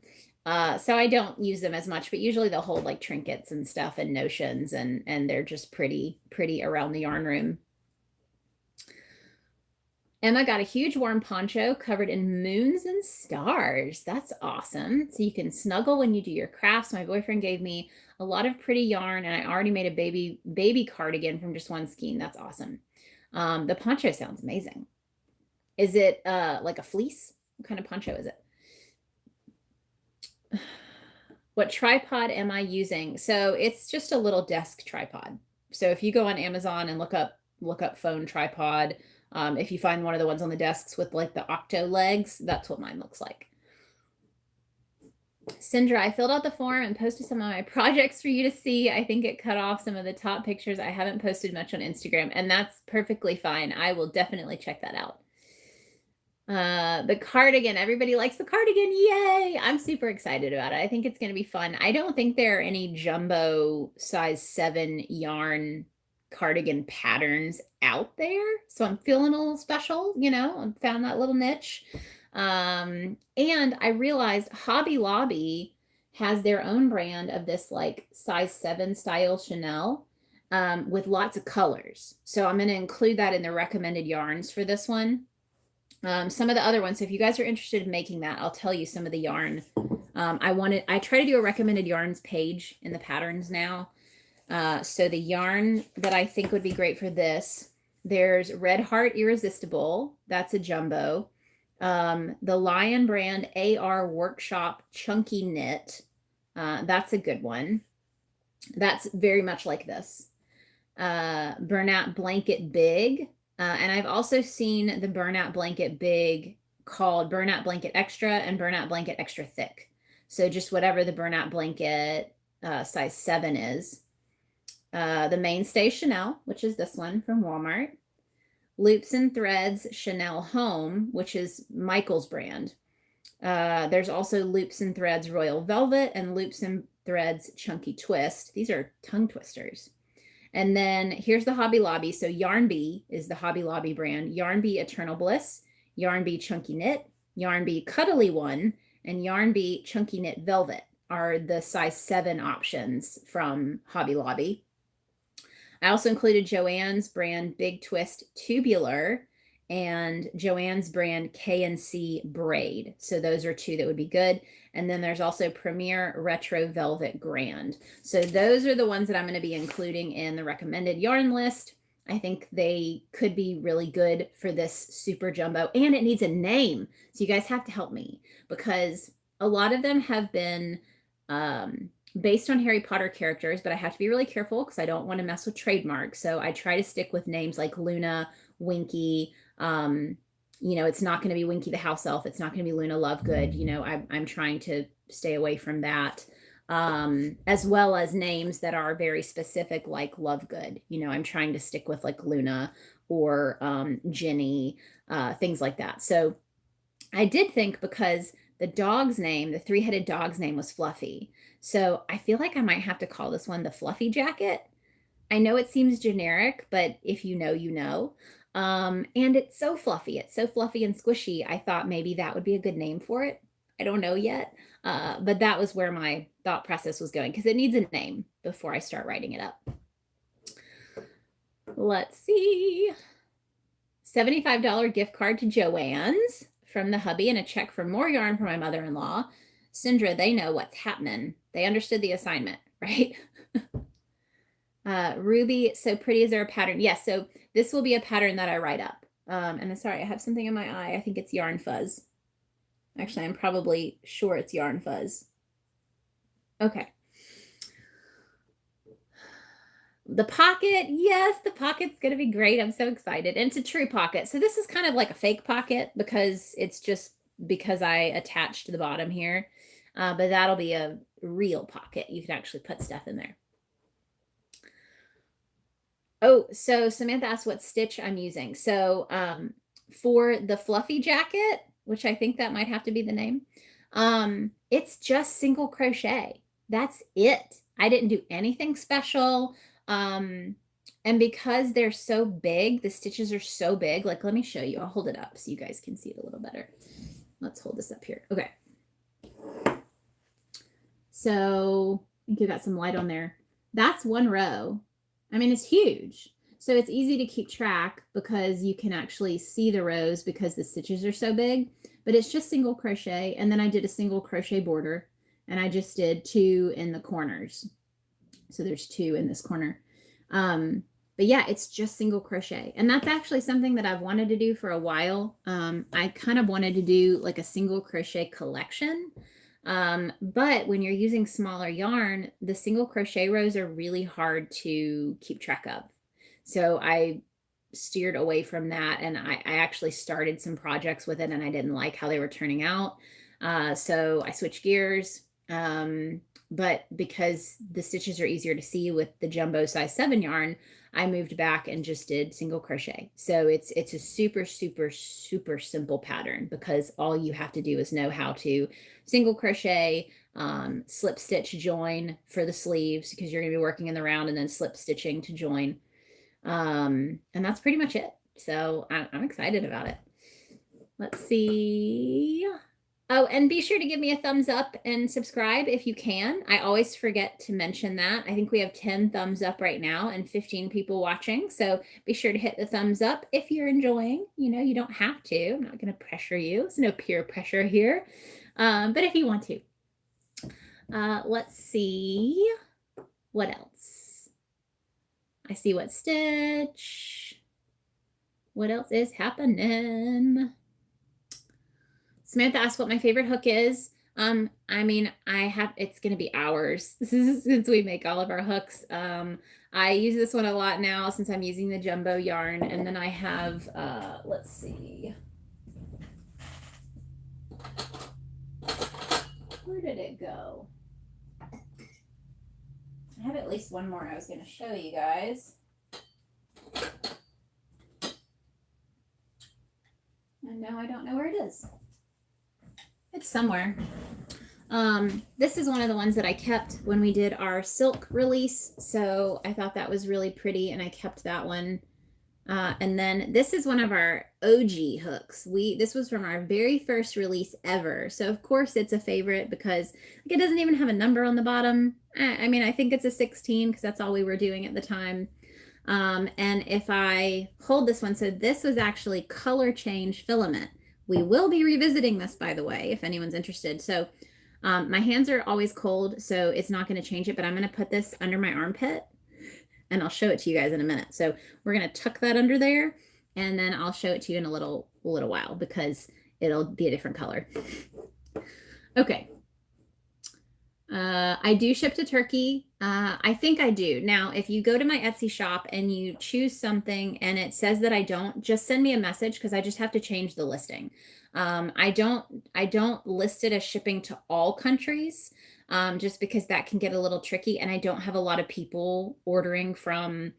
So I don't use them as much, but usually they'll hold like trinkets and stuff and notions, and they're just pretty around the yarn room. Emma got a huge warm poncho covered in moons and stars. That's awesome. So you can snuggle when you do your crafts. My boyfriend gave me a lot of pretty yarn, and I already made a baby cardigan from just one skein. That's awesome. The poncho sounds amazing. Is it like a fleece? What kind of poncho is it? What tripod am I using? So it's just a little desk tripod. So if you go on Amazon and look up phone tripod, if you find one of the ones on the desks with like the octo legs, that's what mine looks like. Sindra, I filled out the form and posted some of my projects for you to see. I think it cut off some of the top pictures. I haven't posted much on Instagram, and that's perfectly fine. I will definitely check that out. The cardigan, everybody likes the cardigan. Yay. I'm super excited about it. I think it's going to be fun. I don't think there are any jumbo size 7 yarn cardigan patterns out there. So I'm feeling a little special, I found that little niche. And I realized Hobby Lobby has their own brand of this like size 7 style Chanel with lots of colors. So I'm going to include that in the recommended yarns for this one. Some of the other ones, so if you guys are interested in making that, I'll tell you some of the yarn. I try to do a recommended yarns page in the patterns now. So the yarn that I think would be great for this, there's Red Heart Irresistible. That's a jumbo. The Lion brand AR Workshop Chunky Knit. That's a good one. That's very much like this. Bernat Blanket Big. And I've also seen the Bernat Blanket Big called Bernat Blanket Extra and Bernat Blanket Extra Thick. So just whatever the Bernat Blanket size 7 is. The Mainstay Chanel, which is this one from Walmart. Loops and Threads Chanel Home, which is Michael's brand. There's also Loops and Threads Royal Velvet and Loops and Threads Chunky Twist. These are tongue twisters. And then here's the Hobby Lobby. So Yarn Bee is the Hobby Lobby brand. Yarn Bee Eternal Bliss, Yarn Bee Chunky Knit, Yarn Bee Cuddly One, and Yarn Bee Chunky Knit Velvet are the size 7 options from Hobby Lobby. I also included Joann's brand Big Twist Tubular and Joann's brand K&C Braid. So those are 2 that would be good. And then there's also Premier Retro Velvet Grand. So those are the ones that I'm going to be including in the recommended yarn list. I think they could be really good for this super jumbo, and it needs a name. So you guys have to help me, because a lot of them have been based on Harry Potter characters, but I have to be really careful because I don't want to mess with trademarks. So I try to stick with names like Luna, Winky. It's not going to be Winky the House Elf. It's not going to be Luna Lovegood. I'm trying to stay away from that. As well as names that are very specific, like Lovegood. I'm trying to stick with like Luna or Ginny, things like that. So I did think, because the dog's name, the 3-headed dog's name was Fluffy. So I feel like I might have to call this one the Fluffy Jacket. I know it seems generic, but if you know, you know. And it's so fluffy. It's so fluffy and squishy. I thought maybe that would be a good name for it. I don't know yet. But that was where my thought process was going, because it needs a name before I start writing it up. Let's see. $75 gift card to Joann's from the hubby and a check for more yarn for my mother-in-law. Sindra, they know what's happening. They understood the assignment, right? Ruby, so pretty. Is there a pattern? Yes, so this will be a pattern that I write up. And I'm sorry, I have something in my eye. I think it's Yarn Fuzz. Actually, I'm probably sure it's Yarn Fuzz. Okay. The pocket, yes, the pocket's going to be great. I'm so excited. And it's a true pocket. So this is kind of like a fake pocket because it's just because I attached the bottom here. But that'll be a real pocket. You can actually put stuff in there. Oh, so Samantha asked what stitch I'm using. So for the fluffy jacket, which I think that might have to be the name, it's just single crochet. That's it. I didn't do anything special. And because they're so big, the stitches are so big, like, let me show you. I'll hold it up so you guys can see it a little better. Let's hold this up here. Okay. So I think you got some light on there. That's one row. I mean, it's huge. So it's easy to keep track because you can actually see the rows because the stitches are so big, but it's just single crochet. And then I did a single crochet border and I just did 2 in the corners. So there's 2 in this corner. But yeah, it's just single crochet. And that's actually something that I've wanted to do for a while. I kind of wanted to do like a single crochet collection. But when you're using smaller yarn, the single crochet rows are really hard to keep track of. So I steered away from that. And I actually started some projects with it and I didn't like how they were turning out. So I switched gears. But because the stitches are easier to see with the jumbo size 7 yarn, I moved back and just did single crochet. So it's a super, super, super simple pattern because all you have to do is know how to single crochet, slip stitch, join for the sleeves because you're going to be working in the round, and then slip stitching to join. And that's pretty much it. So I'm excited about it. Let's see. Oh, and be sure to give me a thumbs up and subscribe if you can. I always forget to mention that. I think we have 10 thumbs up right now and 15 people watching. So be sure to hit the thumbs up if you're enjoying. You know, you don't have to. I'm not going to pressure you. There's no peer pressure here. But if you want to. Let's see. What else? I see what stitch. What else is happening? Samantha asked what my favorite hook is. I mean, it's going to be hours since we make all of our hooks. I use this one a lot now since I'm using the jumbo yarn. And then I have, let's see. Where did it go? I have at least one more I was going to show you guys. And now I don't know where it is. It's somewhere. This is one of the ones that I kept when we did our silk release. So I thought that was really pretty and I kept that one. And then this is one of our OG hooks. This was from our very first release ever. So of course it's a favorite because it doesn't even have a number on the bottom. I mean, I think it's a 16 because that's all we were doing at the time. And if I hold this one, so this was actually color change filament. We will be revisiting this, by the way, if anyone's interested. So my hands are always cold, so it's not going to change it, but I'm going to put this under my armpit and I'll show it to you guys in a minute. So we're going to tuck that under there and then I'll show it to you in a little while because it'll be a different color. Okay. I do ship to Turkey. I think I do. Now, if you go to my Etsy shop and you choose something and it says that I don't, just send me a message because I just have to change the listing. I don't list it as shipping to all countries just because that can get a little tricky. And I don't have a lot of people ordering from,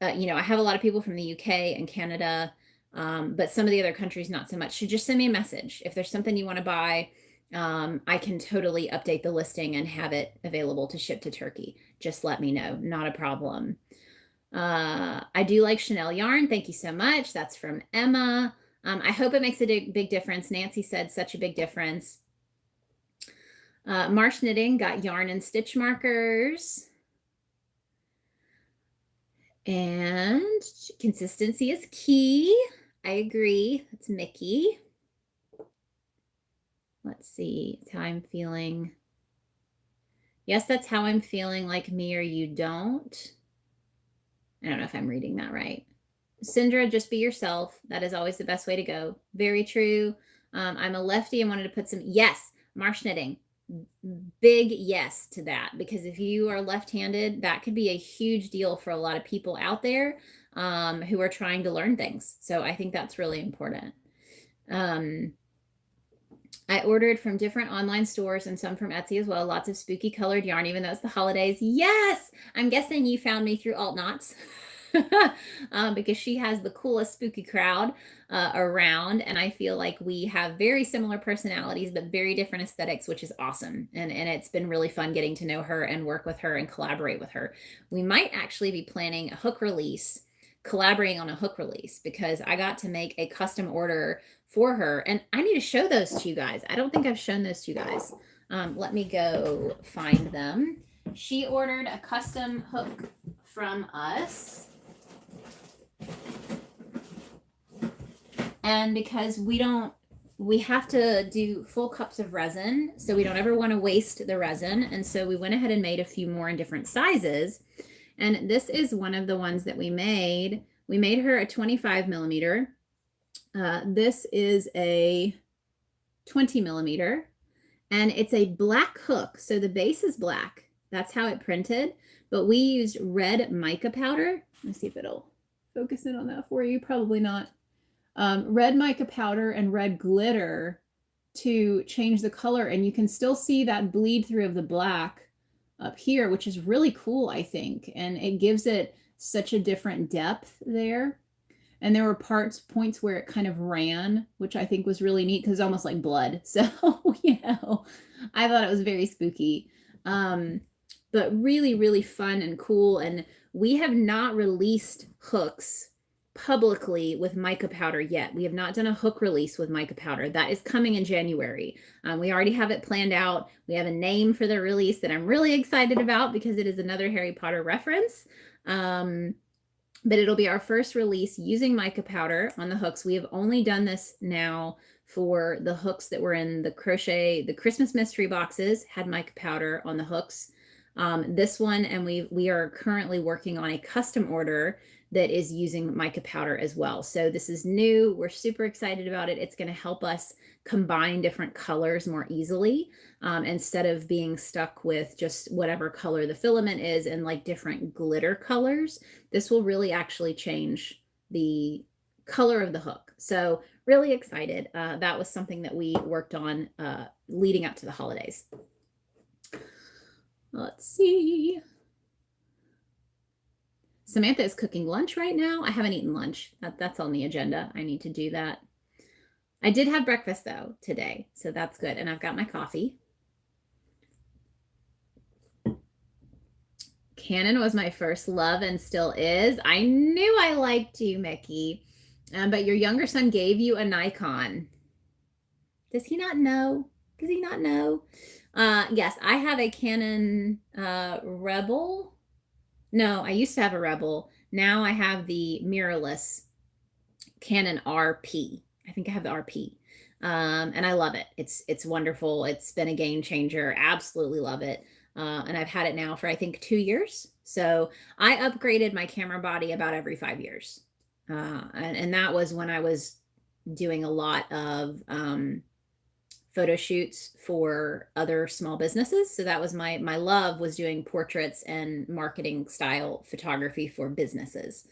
I have a lot of people from the UK and Canada, but some of the other countries, not so much. So just send me a message. If there's something you want to buy, I can totally update the listing and have it available to ship to Turkey. Just let me know. Not a problem. I do like Chanel yarn. Thank you so much. That's from Emma. I hope it makes a big difference. Nancy said such a big difference. Marsh Knitting got yarn and stitch markers. And consistency is key. I agree. It's Mickey. Let's see. It's how I'm feeling. Yes, that's how I'm feeling, like me or you don't. I don't know if I'm reading that right. Syndra, just be yourself. That is always the best way to go. Very true. I'm a lefty. I wanted to put some, yes, marsh knitting. Big yes to that, because if you are left-handed, that could be a huge deal for a lot of people out there who are trying to learn things. So I think that's really important. I ordered from different online stores and some from Etsy as well. Lots of spooky colored yarn, even though it's the holidays. Yes, I'm guessing you found me through Alt Knots. Because she has the coolest spooky crowd around, and I feel like we have very similar personalities but very different aesthetics, which is awesome. And it's been really fun getting to know her and work with her and collaborate with her. We might actually be planning a hook release, collaborating on a hook release, because I got to make a custom order for her, and I need to show those to you guys. I don't think I've shown those to you guys. Let me go find them. She ordered a custom hook from us. And because we have to do full cups of resin, so we don't ever want to waste the resin. And so we went ahead and made a few more in different sizes. And this is one of the ones that we made. We made her a 25 millimeter. This is a 20 millimeter, and it's a black hook. So the base is black. That's how it printed. But we used red mica powder. Let's see if it'll focus in on that for you. Probably not. Red mica powder and red glitter to change the color. And you can still see that bleed through of the black up here, which is really cool, I think. And it gives it such a different depth there. And there were points where it kind of ran, which I think was really neat because it's almost like blood. So, I thought it was very spooky. But really, really fun and cool. And we have not released hooks publicly with mica powder yet. We have not done a hook release with mica powder. That is coming in January. We already have it planned out. We have a name for the release that I'm really excited about because it is another Harry Potter reference. But it'll be our first release using mica powder on the hooks. We have only done this now for the hooks that were in the Christmas mystery boxes, had mica powder on the hooks. This one, and we are currently working on a custom order that is using mica powder as well. So this is new. We're super excited about it. It's going to help us combine different colors more easily instead of being stuck with just whatever color the filament is and like different glitter colors. This will really actually change the color of the hook. So really excited. That was something that we worked on leading up to the holidays. Let's see. Samantha is cooking lunch right now. I haven't eaten lunch. That's on the agenda. I need to do that. I did have breakfast though today, so that's good. And I've got my coffee. Canon was my first love and still is. I knew I liked you, Mickey. But your younger son gave you a Nikon. Does he not know? Does he not know? Yes, I have a Canon Rebel. No, I used to have a Rebel. Now I have the mirrorless Canon RP. I think I have the RP. And I love it. It's wonderful. It's been a game changer. Absolutely love it. And I've had it now for, I think, 2 years. So I upgraded my camera body about every 5 years. And that was when I was doing a lot of photo shoots for other small businesses. So that was my love, was doing portraits and marketing style photography for businesses.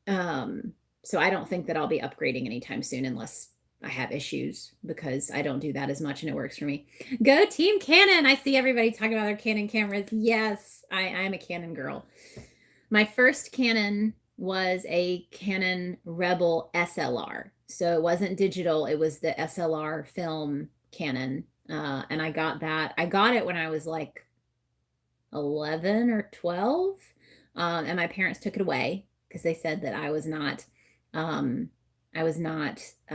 So I don't think that I'll be upgrading anytime soon unless I have issues, because I don't do that as much and it works for me. Go Team Canon. I see everybody talking about their Canon cameras. Yes, I'm a Canon girl. My first Canon was a Canon Rebel SLR. So it wasn't digital. It was the SLR film Canon. And I got that. I got it when I was like 11 or 12. And my parents took it away because they said that I was not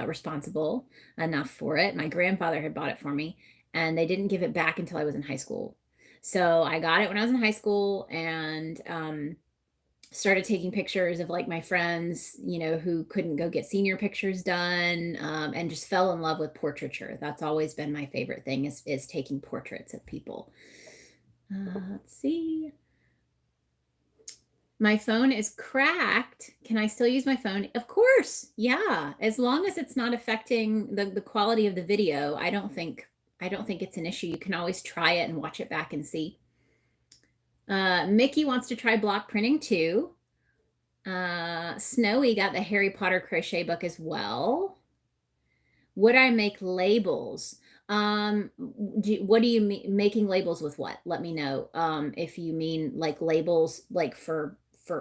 responsible enough for it. My grandfather had bought it for me, and they didn't give it back until I was in high school. So I got it when I was in high school, and started taking pictures of like my friends, you know, who couldn't go get senior pictures done, and just fell in love with portraiture. That's always been my favorite thing is taking portraits of people. Let's see. My phone is cracked. Can I still use my phone? Of course. Yeah. As long as it's not affecting the quality of the video, I don't think it's an issue. You can always try it and watch it back and see. Mickey wants to try block printing too. Snowy got the Harry Potter crochet book as well. Would I make labels? What do you mean making labels with what? Let me know. If you mean like labels like for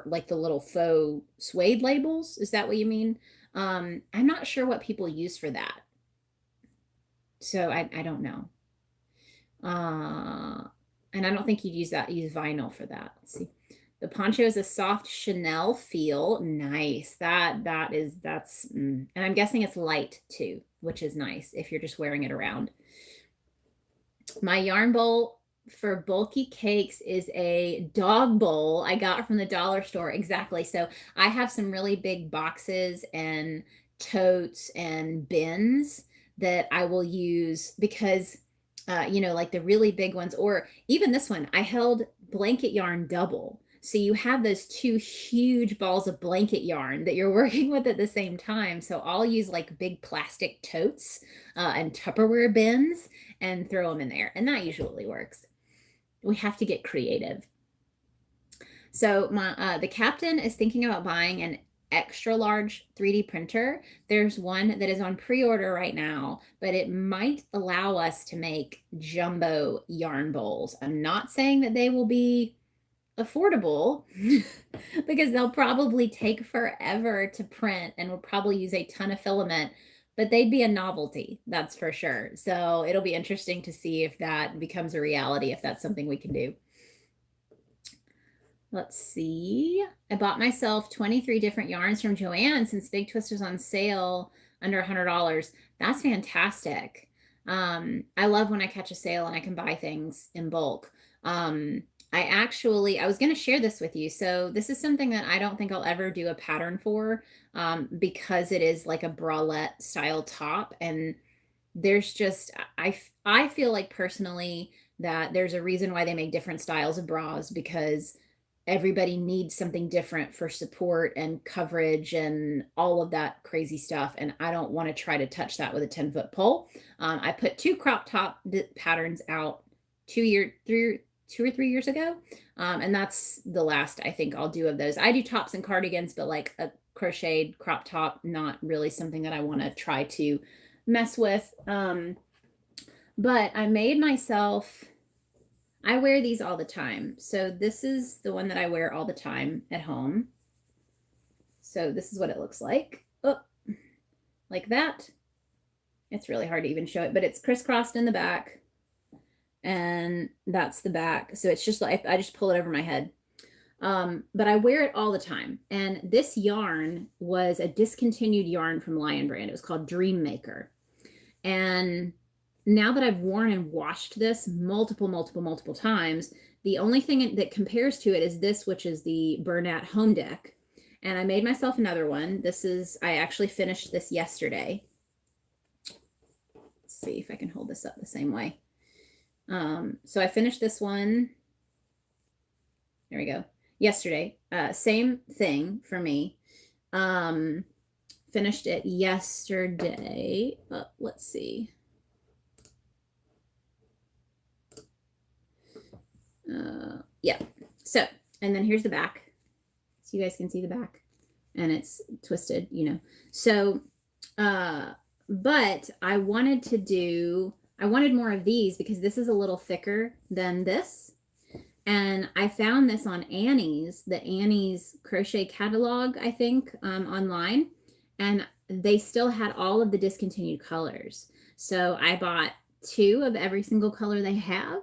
like the little faux suede labels, is that what you mean? I'm not sure what people use for that. So I don't know. And I don't think you'd use vinyl for that. Let's see. The poncho is a soft Chanel feel. Nice. That's and I'm guessing it's light too, which is nice if you're just wearing it around. My yarn bowl for bulky cakes is a dog bowl I got from the dollar store. Exactly. So I have some really big boxes and totes and bins that I will use because you know, like the really big ones, or even this one, I held blanket yarn double. So you have those two huge balls of blanket yarn that you're working with at the same time. So I'll use like big plastic totes and Tupperware bins and throw them in there. And that usually works. We have to get creative. So the captain is thinking about buying an extra large 3D printer. There's one that is on pre-order right now, but it might allow us to make jumbo yarn bowls. I'm not saying that they will be affordable because they'll probably take forever to print and we'll probably use a ton of filament, but they'd be a novelty, that's for sure. So it'll be interesting to see if that becomes a reality, if that's something we can do. Let's see. I bought myself 23 different yarns from Joann since Big Twist was on sale under $100. That's fantastic. I love when I catch a sale and I can buy things in bulk. I was going to share this with you. So this is something that I don't think I'll ever do a pattern for because it is like a bralette style top. And there's just, I feel like personally that there's a reason why they make different styles of bras, because everybody needs something different for support and coverage and all of that crazy stuff. And I don't want to try to touch that with a 10-foot pole. I put 2 crop top patterns out 2 or 3 years ago. And that's the last I think I'll do of those. I do tops and cardigans, but like a crocheted crop top, not really something that I want to try to mess with. But I made myself, I wear these all the time. So this is the one that I wear all the time at home. So this is what it looks like. Oh, like that. It's really hard to even show it, but it's crisscrossed in the back. And that's the back. So it's just like, I just pull it over my head. But I wear it all the time. And this yarn was a discontinued yarn from Lion Brand. It was called Dream Maker. And now that I've worn and washed this multiple times, the only thing that compares to it is this, which is the Bernat Home Deck. And I made myself another one. I actually finished this yesterday. Let's see if I can hold this up the same way. So I finished this one. There we go. Yesterday. Same thing for me. Finished it yesterday. Let's see. Yeah. So, and then here's the back. So you guys can see the back. And it's twisted, you know. So, but I wanted more of these because this is a little thicker than this. And I found this on the Annie's crochet catalog, I think, online. And they still had all of the discontinued colors. So I bought 2 of every single color they have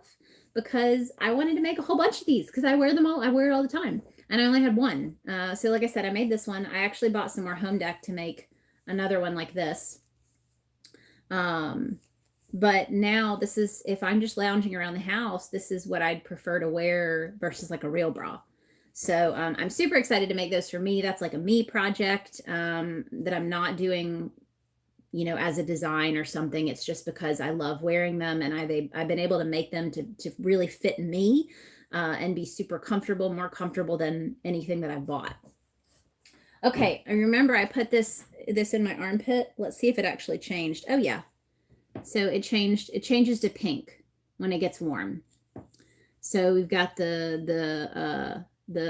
because I wanted to make a whole bunch of these because I wear them all. I wear it all the time. And I only had one. So like I said, I made this one. I actually bought some more home deck to make another one like this. But now this is, if I'm just lounging around the house, this is what I'd prefer to wear versus like a real bra. So I'm super excited to make those for me. That's like a me project that I'm not doing, you know, as a design or something. It's just because I love wearing them, and I've been able to make them to really fit me and be super comfortable, more comfortable than anything that I've bought. Okay, I remember I put this in my armpit. Let's see if it actually changed. Oh yeah. So it changes to pink when it gets warm. So we've got the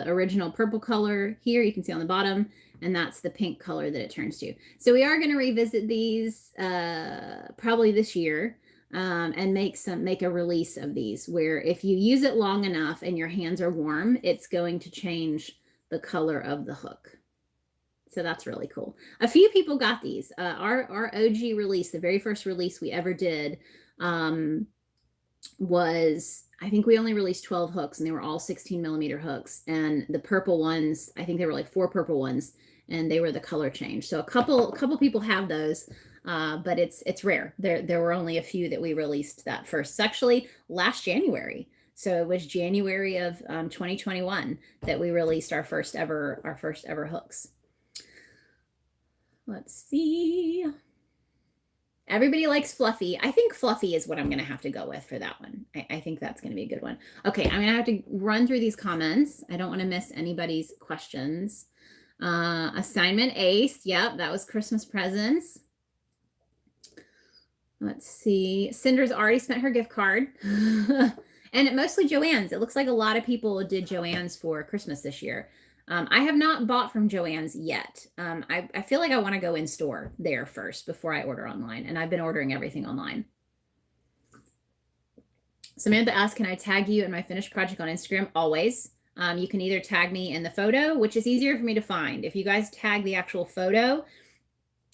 original purple color here, you can see on the bottom, and that's the pink color that it turns to. So we are going to revisit these probably this year and make a release of these, where if you use it long enough and your hands are warm, it's going to change the color of the hook. So that's really cool. A few people got these. Our OG release, the very first release we ever did, was, I think we only released 12 hooks, and they were all 16mm hooks. And the purple ones, I think there were like 4 purple ones, and they were the color change. So a couple people have those, but it's rare. There were only a few that we released that first. It's actually last January. So it was January of 2021 that we released our first ever hooks. Let's see. Everybody likes fluffy. I think fluffy is what I'm going to have to go with for that one. I think that's going to be a good one. Okay, I'm going to have to run through these comments. I don't want to miss anybody's questions. Assignment ace. Yep, that was Christmas presents. Let's see. Cinder's already spent her gift card. And mostly Joann's. It looks like a lot of people did Joann's for Christmas this year. I have not bought from Joann's yet. I feel like I want to go in store there first before I order online. And I've been ordering everything online. Samantha asked, can I tag you in my finished project on Instagram? Always. You can either tag me in the photo, which is easier for me to find. If you guys tag the actual photo,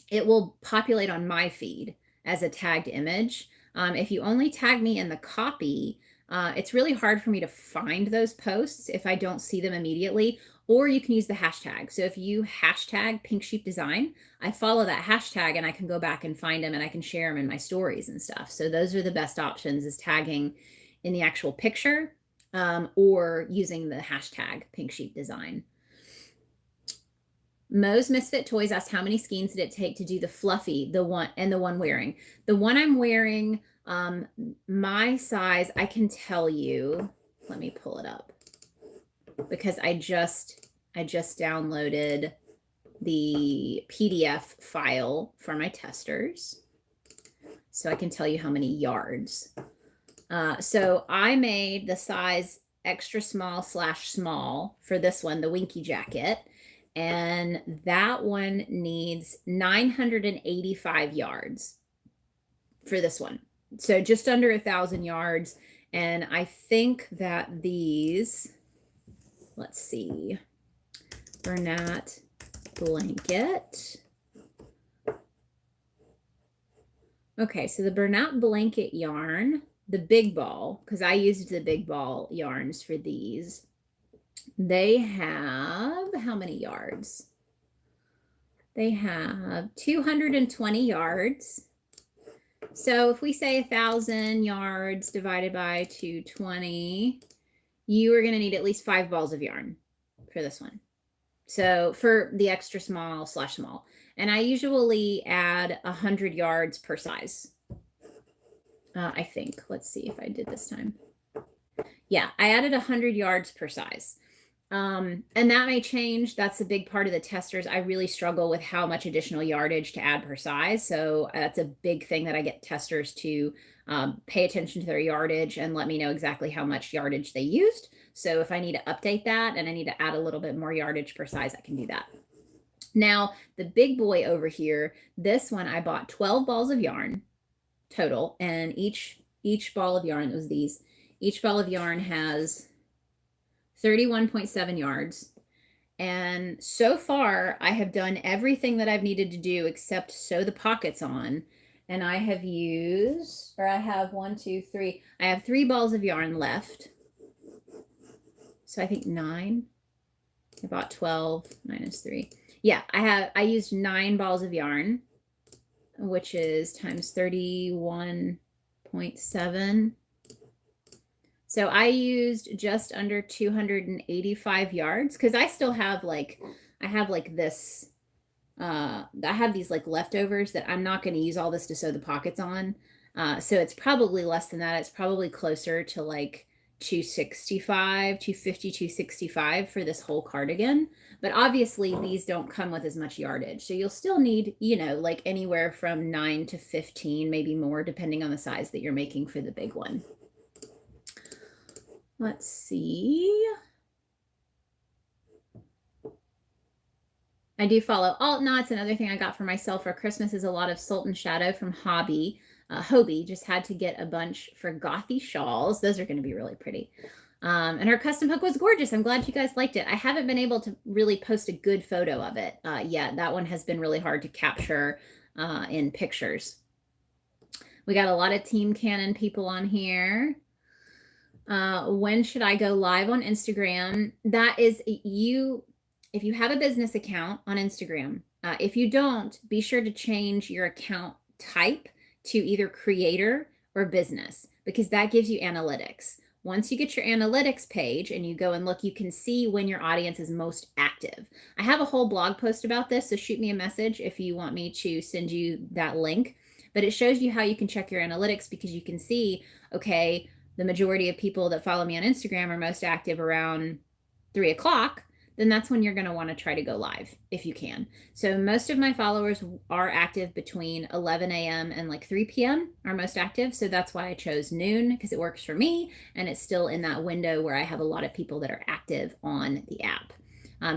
it will populate on my feed as a tagged image. If you only tag me in the copy, it's really hard for me to find those posts if I don't see them immediately. Or you can use the hashtag. So if you hashtag Pink Sheep Design, I follow that hashtag and I can go back and find them, and I can share them in my stories and stuff. So those are the best options, is tagging in the actual picture or using the hashtag Pink Sheep Design. Moe's Misfit Toys asked, how many skeins did it take to do the fluffy, the one wearing? The one I'm wearing, my size, I can tell you, let me pull it up, because I just downloaded the PDF file for my testers, so I can tell you how many yards. So I made the size extra small / small for this one, the Winky Jacket, and that one needs 985 yards for this one. So just under 1,000 yards. And I think that these, let's see, Bernat Blanket. Okay, so the Bernat Blanket yarn, the big ball, because I used the big ball yarns for these, they have how many yards? They have 220 yards. So if we say 1,000 yards divided by 220, you are going to need at least 5 balls of yarn for this one. So for the extra small / small. And I usually add 100 yards per size. I think. Let's see if I did this time. Yeah, I added 100 yards per size. And that may change. That's a big part of the testers. I really struggle with how much additional yardage to add per size. So that's a big thing that I get testers to pay attention to their yardage and let me know exactly how much yardage they used. So if I need to update that and I need to add a little bit more yardage per size, I can do that. Now, the big boy over here, this one, I bought 12 balls of yarn total, and each ball of yarn, it was these, each ball of yarn has 31.7 yards. And so far I have done everything that I've needed to do except sew the pockets on. And I have used, or I have 1, 2, 3, I have 3 balls of yarn left. So I think 9. I bought 12 minus 3. Yeah, I used 9 balls of yarn, which is times 31.7. So I used just under 285 yards because I still have like, I have like this, I have these like leftovers that I'm not going to use all this to sew the pockets on. So it's probably less than that. It's probably closer to like 265, 250, 265 for this whole cardigan. But obviously these don't come with as much yardage. So you'll still need, you know, like anywhere from 9 to 15, maybe more, depending on the size that you're making for the big one. Let's see. I do follow alt knots. Another thing I got for myself for Christmas is a lot of Sultan Shadow from Hobie. Just had to get a bunch for gothy shawls. Those are going to be really pretty. And her custom hook was gorgeous. I'm glad you guys liked it. I haven't been able to really post a good photo of it yet. That one has been really hard to capture in pictures. We got a lot of Team Canon people on here. When should I go live on Instagram? That is you, if you have a business account on Instagram. If you don't, be sure to change your account type to either creator or business, because that gives you analytics. Once you get your analytics page and you go and look, you can see when your audience is most active. I have a whole blog post about this, so shoot me a message if you want me to send you that link. But it shows you how you can check your analytics, because you can see, okay, the majority of people that follow me on Instagram are most active around 3 o'clock, then that's when you're going to want to try to go live if you can. So most of my followers are active between 11 a.m. and like 3 p.m. are most active. So that's why I chose noon, because it works for me. And it's still in that window where I have a lot of people that are active on the app.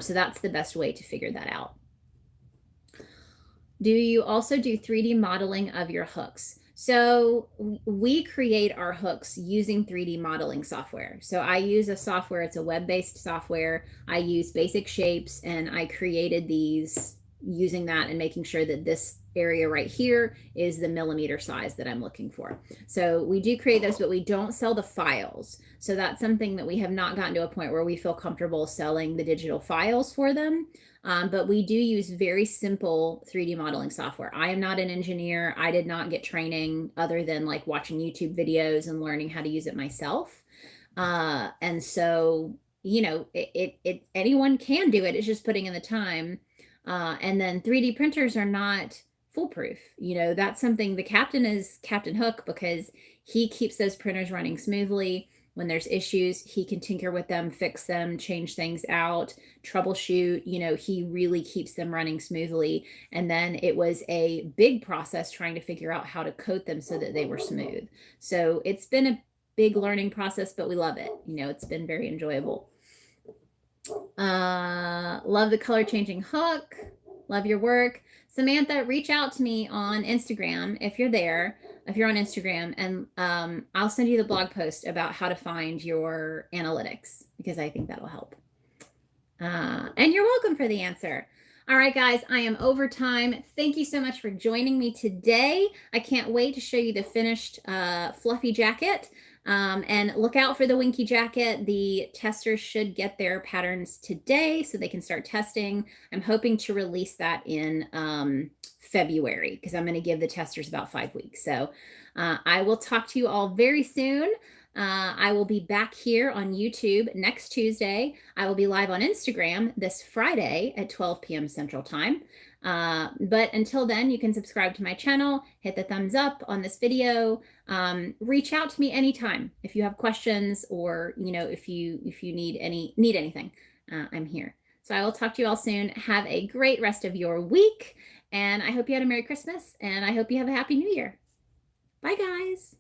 So that's the best way to figure that out. Do you also do 3D modeling of your hooks? So we create our hooks using 3D modeling software. So I use a software, it's a web-based software. I use basic shapes, and I created these using that and making sure that this area right here is the millimeter size that I'm looking for. So we do create those, but we don't sell the files. So that's something that we have not gotten to a point where we feel comfortable selling the digital files for them. But we do use very simple 3D modeling software. I am not an engineer. I did not get training other than like watching YouTube videos and learning how to use it myself. And so, you know, anyone can do it. It's just putting in the time. And then 3D printers are not foolproof. You know, that's something the captain is Captain Hook, because he keeps those printers running smoothly. When there's issues, he can tinker with them, fix them, change things out, troubleshoot. You know, he really keeps them running smoothly. And then it was a big process trying to figure out how to coat them so that they were smooth. So it's been a big learning process, but we love it. You know, it's been very enjoyable. Love the color changing hook. Love your work. Samantha, reach out to me on Instagram if you're there, if you're on Instagram, and I'll send you the blog post about how to find your analytics, because I think that'll help. And you're welcome for the answer. All right, guys, I am over time. Thank you so much for joining me today. I can't wait to show you the finished fluffy jacket. And look out for the Winky Jacket. The testers should get their patterns today so they can start testing. I'm hoping to release that in February, because I'm going to give the testers about 5 weeks. So I will talk to you all very soon. I will be back here on YouTube next Tuesday. I will be live on Instagram this Friday at 12 p.m. Central Time. But until then, you can subscribe to my channel, hit the thumbs up on this video, reach out to me anytime if you have questions, or you know, if you need anything, I'm here. So I will talk to you all soon. Have a great rest of your week, and I hope you had a Merry Christmas, and I hope you have a Happy New Year. Bye, guys.